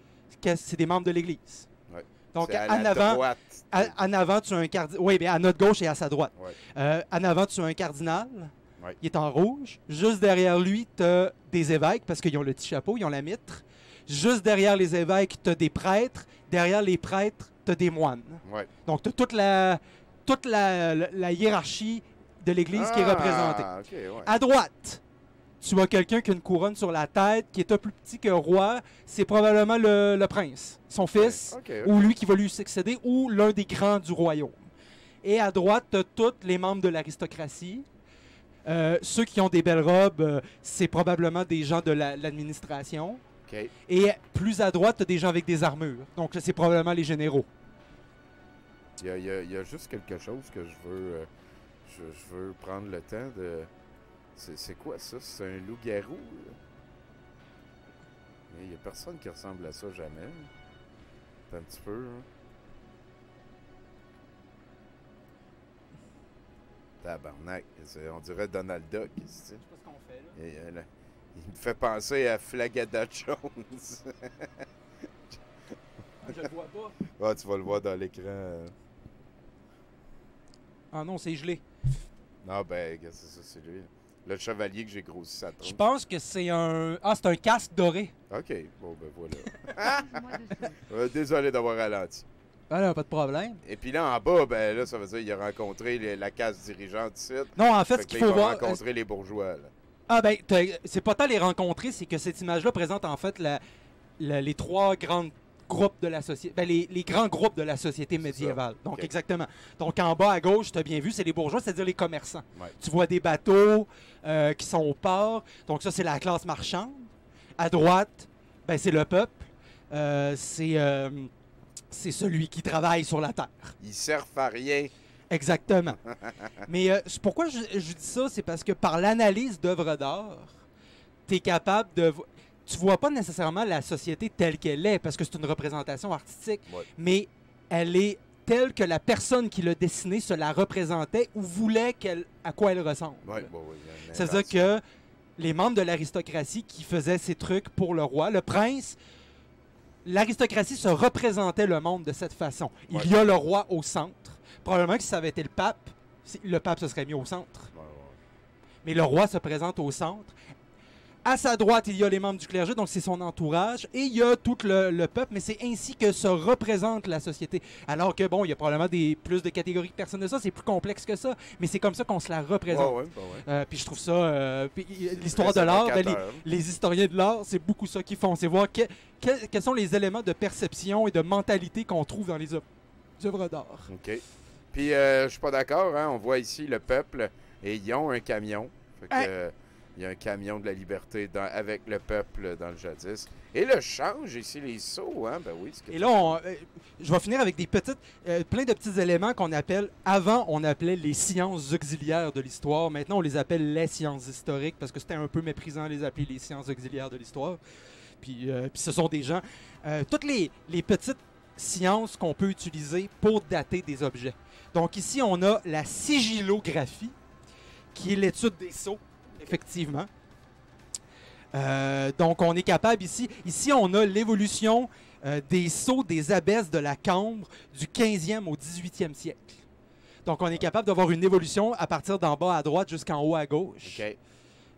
c'est des membres de l'Église.
Ouais.
Donc,
droite.
En avant, tu as un cardinal. Oui, bien à notre gauche et à sa droite.
Ouais.
En avant, tu as un cardinal.
Ouais.
Il est en rouge. Juste derrière lui, tu as des évêques parce qu'ils ont le petit chapeau, ils ont la mitre. Juste derrière les évêques, tu as des prêtres. Derrière les prêtres, tu as des moines.
Ouais.
Donc, tu as toute la hiérarchie de l'Église qui est représentée.
Okay, ouais.
À droite, tu as quelqu'un qui a une couronne sur la tête, qui est un plus petit que roi. C'est probablement le prince, son fils, ou lui qui va lui succéder, ou l'un des grands du royaume. Et à droite, tu as tous les membres de l'aristocratie. Ceux qui ont des belles robes, c'est probablement des gens de l'administration.
Okay.
Et plus à droite, tu as des gens avec des armures. Donc, c'est probablement les généraux.
Il y a juste quelque chose que je veux... Je veux prendre le temps de... C'est quoi ça? C'est un loup-garou? Il n'y a personne qui ressemble à ça jamais. C'est un petit peu... Hein? Tabarnak. On dirait Donald Duck.
Je sais pas ce qu'on fait là.
Il me fait penser à Flagada Jones.
Je le vois pas.
Ah, tu vas le voir dans l'écran.
Ah non, c'est gelé.
Non, ben, c'est ça, c'est lui. Le chevalier que j'ai grossi sa tronche.
Je pense que c'est un... Ah, c'est un casque doré.
OK. Bon, ben voilà. Désolé d'avoir ralenti.
Ah là, pas de problème.
Et puis là, en bas, ben là, ça veut dire qu'il a rencontré la case dirigeante du site.
Non, en fait, ce qu'il faut voir...
Il a rencontré les bourgeois, là.
Ah ben, c'est pas tant les rencontrer, c'est que cette image-là présente en fait les trois grands groupes de la société, ben, les grands groupes de la société médiévale. Donc,
okay.
Exactement. Donc, en bas à gauche, tu as bien vu, c'est les bourgeois, c'est-à-dire les commerçants.
Ouais.
Tu vois des bateaux qui sont au port. Donc, ça, c'est la classe marchande. À droite, ben, c'est le peuple. C'est celui qui travaille sur la terre.
Ils servent à rien.
Exactement. Mais pourquoi je dis ça, c'est parce que par l'analyse d'œuvres d'art, tu es capable de... Tu vois pas nécessairement la société telle qu'elle est, parce que c'est une représentation artistique, mais elle est telle que la personne qui l'a dessinée se la représentait ou voulait à quoi elle ressemble. Ça veut dire que les membres de l'aristocratie qui faisaient ces trucs pour le roi, le prince, l'aristocratie se représentait le monde de cette façon. Il y a le roi au centre. Probablement que si ça avait été le pape se serait mis au centre. Mais le roi se présente au centre. À sa droite, il y a les membres du clergé, donc c'est son entourage. Et il y a tout le peuple, mais c'est ainsi que se représente la société. Alors que, bon, il y a probablement plus de catégories que personne de ça, c'est plus complexe que ça. Mais c'est comme ça qu'on se la représente. Puis je trouve ça... l'histoire de l'art, les historiens de l'art, c'est beaucoup ça qu'ils font. C'est voir quels sont les éléments de perception et de mentalité qu'on trouve dans les œuvres d'art.
OK. Puis, je suis pas d'accord, hein? On voit ici le peuple et ils ont un camion. Fait que, il y a un camion de la liberté avec le peuple dans le jadis. Et le change ici, les sceaux, hein? Ben oui.
Et là, je vais finir avec plein de petits éléments qu'on appelle... Avant, on appelait les sciences auxiliaires de l'histoire. Maintenant, on les appelle les sciences historiques parce que c'était un peu méprisant de les appeler les sciences auxiliaires de l'histoire. Puis ce sont des gens... toutes les petites sciences qu'on peut utiliser pour dater des objets. Donc ici, on a la sigillographie, qui est l'étude des sceaux, effectivement. Donc on est capable ici... Ici, on a l'évolution des sceaux des abbesses de la Cambre du 15e au 18e siècle. Donc on est capable d'avoir une évolution à partir d'en bas à droite jusqu'en haut à gauche.
OK.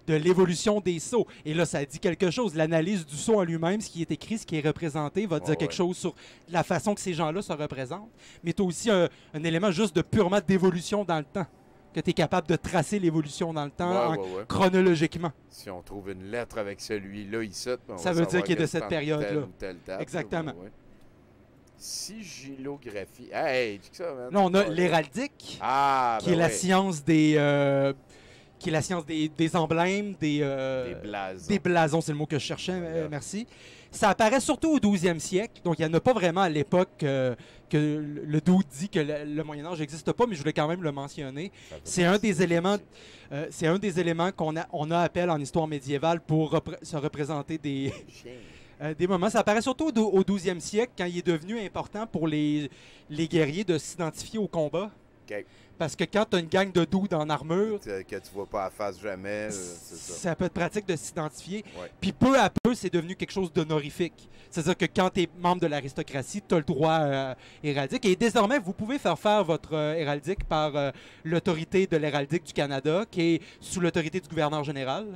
De l'évolution des sceaux. Et là, ça dit quelque chose. L'analyse du sceau en lui-même, ce qui est écrit, ce qui est représenté, va dire quelque chose sur la façon que ces gens-là se représentent. Mais tu as aussi un élément juste de purement d'évolution dans le temps. Que tu es capable de tracer l'évolution dans le temps chronologiquement.
Si on trouve une lettre avec celui-là ici,
ça veut dire qu'il est de cette période-là. Exactement.
Sigillographie. Hey, dis ça, man.
Là, on a l'héraldique, qui est la science des... qui est la science des emblèmes, des blasons, c'est le mot que je cherchais, merci. Ça apparaît surtout au 12e siècle, donc il n'y en a pas vraiment à l'époque que le dude dit que le Moyen-Âge n'existe pas, mais je voulais quand même le mentionner. C'est un des éléments qu'on a appel en histoire médiévale pour se représenter des moments. Ça apparaît surtout au 12e siècle, quand il est devenu important pour les guerriers de s'identifier au combat.
Okay.
Parce que quand tu as une gang de dudes en armure,
que tu vois pas à face jamais, c'est ça.
Ça peut être pratique de s'identifier.
Ouais.
Puis peu à peu, c'est devenu quelque chose d'honorifique. C'est-à-dire que quand tu es membre de l'aristocratie, tu as le droit héraldique. Et désormais, vous pouvez faire votre héraldique par l'autorité de l'héraldique du Canada, qui est sous l'autorité du gouverneur général.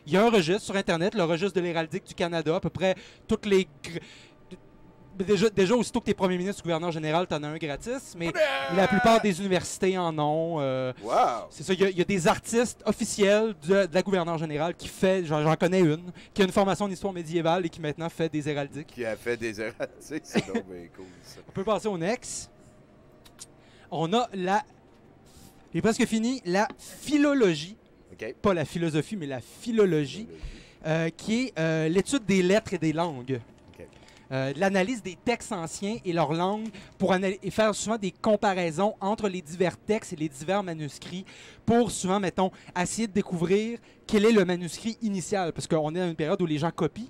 Il y a un registre sur Internet, le registre de l'héraldique du Canada, à peu près toutes les... Déjà, aussitôt que tu es premier ministre ou gouverneur général, tu en as un gratis, mais la plupart des universités en ont.
Wow!
C'est ça, il y a des artistes officiels de la gouverneure générale qui fait, j'en connais une, qui a une formation en histoire médiévale et qui maintenant fait des héraldiques.
Qui a fait des héraldiques, c'est donc bien cool ça.
On peut passer au next. On a j'ai presque fini, la philologie.
Okay.
Pas la philosophie, mais la philologie, qui est l'étude des lettres et des langues. L'analyse des textes anciens et leurs langues pour faire souvent des comparaisons entre les divers textes et les divers manuscrits pour souvent, mettons, essayer de découvrir quel est le manuscrit initial. Parce qu'on est dans une période où les gens copient.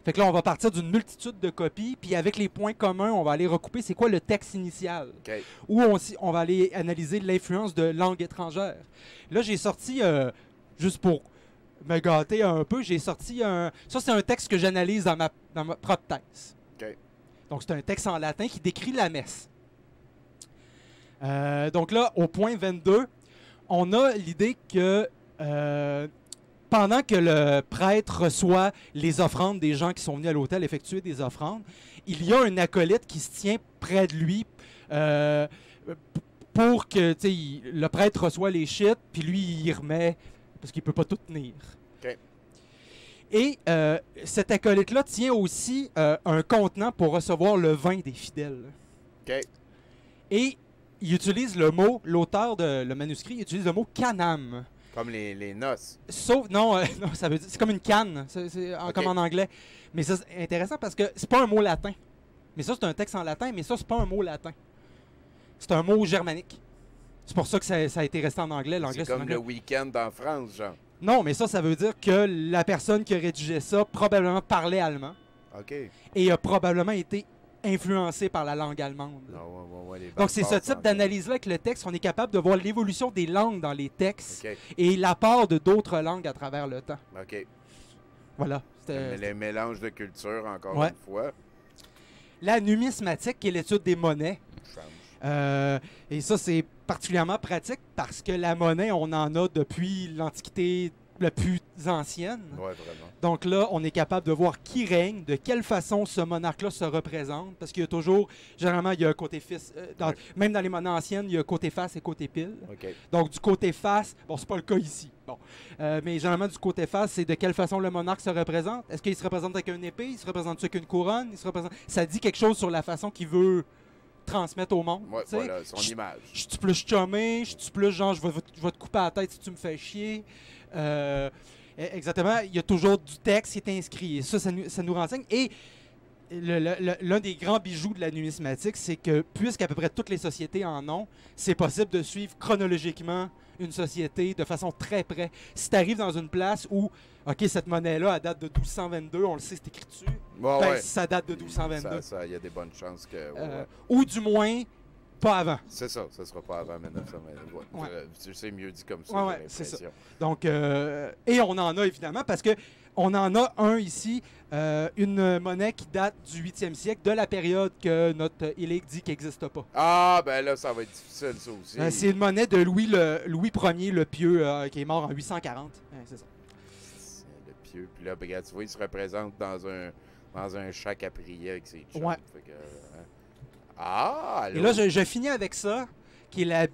Fait que là, on va partir d'une multitude de copies, puis avec les points communs, on va aller recouper c'est quoi le texte initial.
Okay.
Ou on va aller analyser l'influence de langues étrangères. Là, j'ai sorti, juste pour me gâter un peu, j'ai sorti ça, c'est un texte que j'analyse dans ma propre thèse.
Okay.
Donc, c'est un texte en latin qui décrit la messe. Donc là, au point 22, on a l'idée que pendant que le prêtre reçoit les offrandes des gens qui sont venus à l'autel effectuer des offrandes, il y a un acolyte qui se tient près de lui pour que le prêtre reçoit les shit, puis lui, il remet... parce qu'il ne peut pas tout tenir.
Okay.
Et cet acolyte-là tient aussi un contenant pour recevoir le vin des fidèles.
Okay.
Et il utilise le mot, l'auteur le manuscrit, il utilise le mot canam.
Comme les noces.
Sauf, non, ça veut dire, c'est comme une canne, comme en anglais. Mais ça, c'est intéressant parce que c'est pas un mot latin. Mais ça, c'est un texte en latin, mais ça, c'est pas un mot latin. C'est un mot germanique. C'est pour ça que ça a été resté en anglais.
C'est comme le week-end en France, genre.
Non, mais ça veut dire que la personne qui a rédigé ça probablement parlait allemand.
OK.
Et a probablement été influencé par la langue allemande.
Ouais,
donc, c'est ce type d'analyse-là avec le texte. On est capable de voir l'évolution des langues dans les textes et l'apport de d'autres langues à travers le temps.
OK.
Voilà.
Les mélanges de cultures, encore une fois.
La numismatique, qui est l'étude des monnaies. Et ça, c'est particulièrement pratique parce que la monnaie, on en a depuis l'Antiquité la plus ancienne.
Ouais, vraiment.
Donc là, on est capable de voir qui règne, de quelle façon ce monarque-là se représente, parce qu'il y a toujours, généralement, il y a un côté fils, même dans les monnaies anciennes, il y a côté face et côté pile.
Okay.
Donc du côté face, bon, c'est pas le cas ici, bon, mais généralement du côté face, c'est de quelle façon le monarque se représente. Est-ce qu'il se représente avec une épée, il se représente avec une couronne, ça dit quelque chose sur la façon qu'il veut transmettre au monde.
Ouais, voilà, son image. Je
suis plus chumé, je suis plus genre, je vais te couper la tête si tu me fais chier. Exactement, il y a toujours du texte qui est inscrit. Et ça nous renseigne. Et l'un des grands bijoux de la numismatique, c'est que puisqu'à peu près toutes les sociétés en ont, c'est possible de suivre chronologiquement une société de façon très près. Si tu arrives dans une place où, OK, cette monnaie-là, elle date de 1222, on le sait, c'est écrit dessus, ça date de 1222.
Il y a des bonnes chances que...
Ou du moins, pas avant.
C'est ça, ça sera pas avant 1920. C'est mieux dit comme ça,
j'ai l'impression. C'est ça. Donc, et on en a évidemment, parce que on en a un ici, une monnaie qui date du 8e siècle, de la période que notre élite dit qu'il n'existe pas.
Ah, ben là, ça va être difficile, ça aussi.
C'est une monnaie de Louis Ier le Pieux, qui est mort en 840. C'est ça.
Le Pieux. Puis là, regarde, tu vois, il se représente dans un chat à prier avec ses chums.
Ouais.
Fait que, alors...
Et là, je finis avec ça, qui est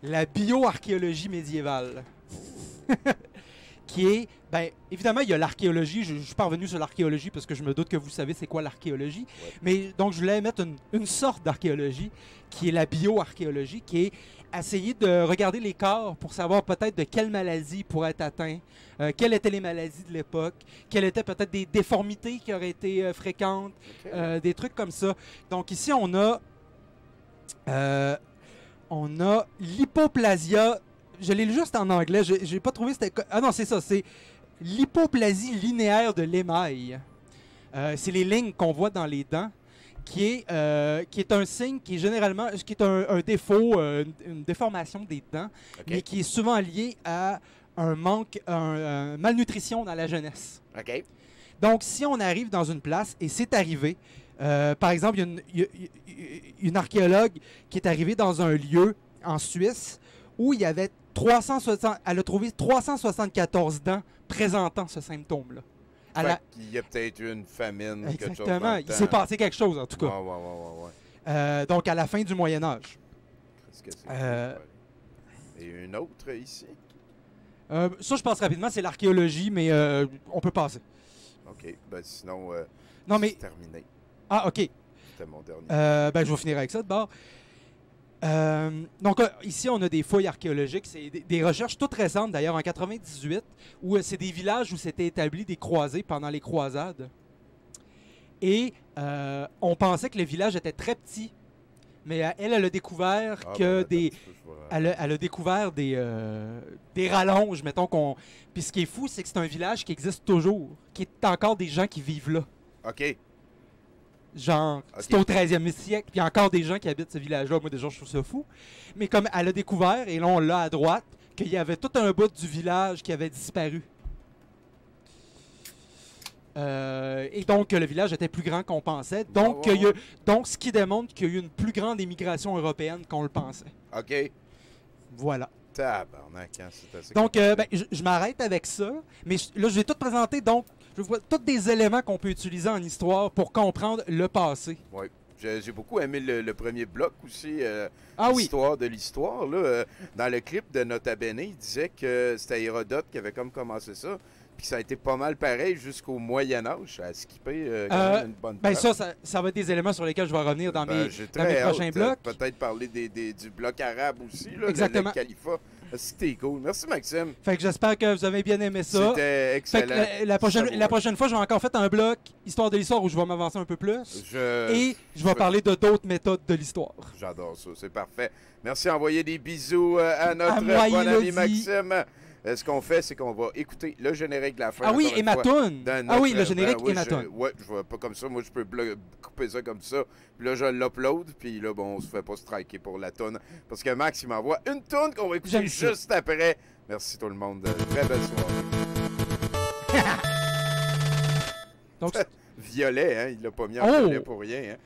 la bioarchéologie médiévale. qui est, ben, évidemment, il y a l'archéologie. Je suis pas revenu sur l'archéologie parce que je me doute que vous savez c'est quoi l'archéologie.
Ouais.
Mais donc, je voulais mettre une sorte d'archéologie qui est la bioarchéologie, qui est essayer de regarder les corps pour savoir peut-être de quelle maladie pourrait être atteint, quelles étaient les maladies de l'époque, quelles étaient peut-être des déformités qui auraient été fréquentes,
OK.
des trucs comme ça. Donc ici, on a l'hypoplasia. Je l'ai lu juste en anglais. J'ai pas trouvé c'était. Ah non, c'est ça. C'est l'hypoplasie linéaire de l'émail. C'est les lignes qu'on voit dans les dents, qui est un signe qui est généralement, qui est un défaut, une déformation des dents,
OK.
mais qui est souvent lié à un manque, malnutrition dans la jeunesse.
OK.
Donc, si on arrive dans une place, et c'est arrivé, par exemple, il y a une archéologue qui est arrivée dans un lieu en Suisse où il y avait elle a trouvé 374 dents présentant ce symptôme-là.
Il y a peut-être eu une famine, quelque chose dans
Exactement.
le
Il
temps.
s'est passé quelque chose, en tout cas.
Ouais.
Donc, à la fin du Moyen Âge.
Qu'est-ce que c'est?
Euh,
Et une autre ici?
Ça, je passe rapidement, c'est l'archéologie, mais on peut passer.
OK. Ben sinon,
Non, mais...
c'est terminé.
Ah, OK.
C'était mon dernier.
Ben, je vais finir avec ça de bord. Donc, ici, on a des fouilles archéologiques. C'est des recherches toutes récentes, d'ailleurs, en 98, où c'est des villages où s'étaient établis des croisés pendant les croisades. Et on pensait que le village était très petit. Mais elle a découvert que elle a découvert des rallonges, mettons qu'on. Puis ce qui est fou, c'est que c'est un village qui existe toujours, qui est encore des gens qui vivent là.
OK.
Genre,
Ok.
c'est au 13e siècle, puis il y a encore des gens qui habitent ce village-là. Moi, déjà, je trouve ça fou. Mais comme elle a découvert, et là, on l'a à droite, qu'il y avait tout un bout du village qui avait disparu. Et donc, le village était plus grand qu'on pensait. Donc,
Ouais.
donc, ce qui démontre qu'il y a eu une plus grande immigration européenne qu'on le pensait.
OK.
Voilà.
Tabarnak, hein, c'est assez
Donc,
compliqué.
ben, je m'arrête avec ça. Mais là, je vais tout présenter. Donc, je vois tous des éléments qu'on peut utiliser en histoire pour comprendre le passé.
Ouais. J'ai beaucoup aimé le premier bloc aussi,
Ah oui.
l'histoire de l'histoire. Là, dans le clip de Nota Bene, il disait que c'était Hérodote qui avait comme commencé ça, puis ça a été pas mal pareil jusqu'au Moyen-Âge, à skipper quand même une bonne
Ben
part.
ça va être des éléments sur lesquels je vais revenir dans
Ben,
mes,
j'ai
dans mes
très
prochains
hâte,
blocs.
peut-être parler du bloc arabe aussi, là,
Exactement.
le califat. C'était cool. Merci, Maxime.
Fait que j'espère que vous avez bien aimé ça.
C'était
Fait
excellent.
que la prochaine fois, je vais encore faire un bloc Histoire de l'histoire où je vais m'avancer un peu plus. Et je vais parler de d'autres méthodes de l'histoire.
J'adore ça, c'est parfait. Merci, envoyer des bisous à notre
moi,
bon ami
Elodie.
Maxime. Ce qu'on fait, c'est qu'on va écouter le générique de la fin.
Ah oui,
encore
et
une
ma
fois,
toune.
dans
Ah oui,
notre-
le générique
oui,
et ma toune.
Ouais, je vois pas comme ça. Moi, je peux couper ça comme ça. Puis là, je l'upload. Puis là, bon, on se fait pas striker pour la toune. Parce que Max, il m'envoie une toune qu'on va écouter
J'aime ça.
juste après. Merci tout le monde. Très belle soirée.
Donc,
Violet, hein? Il l'a pas mis en
Oh!
violet pour rien, hein?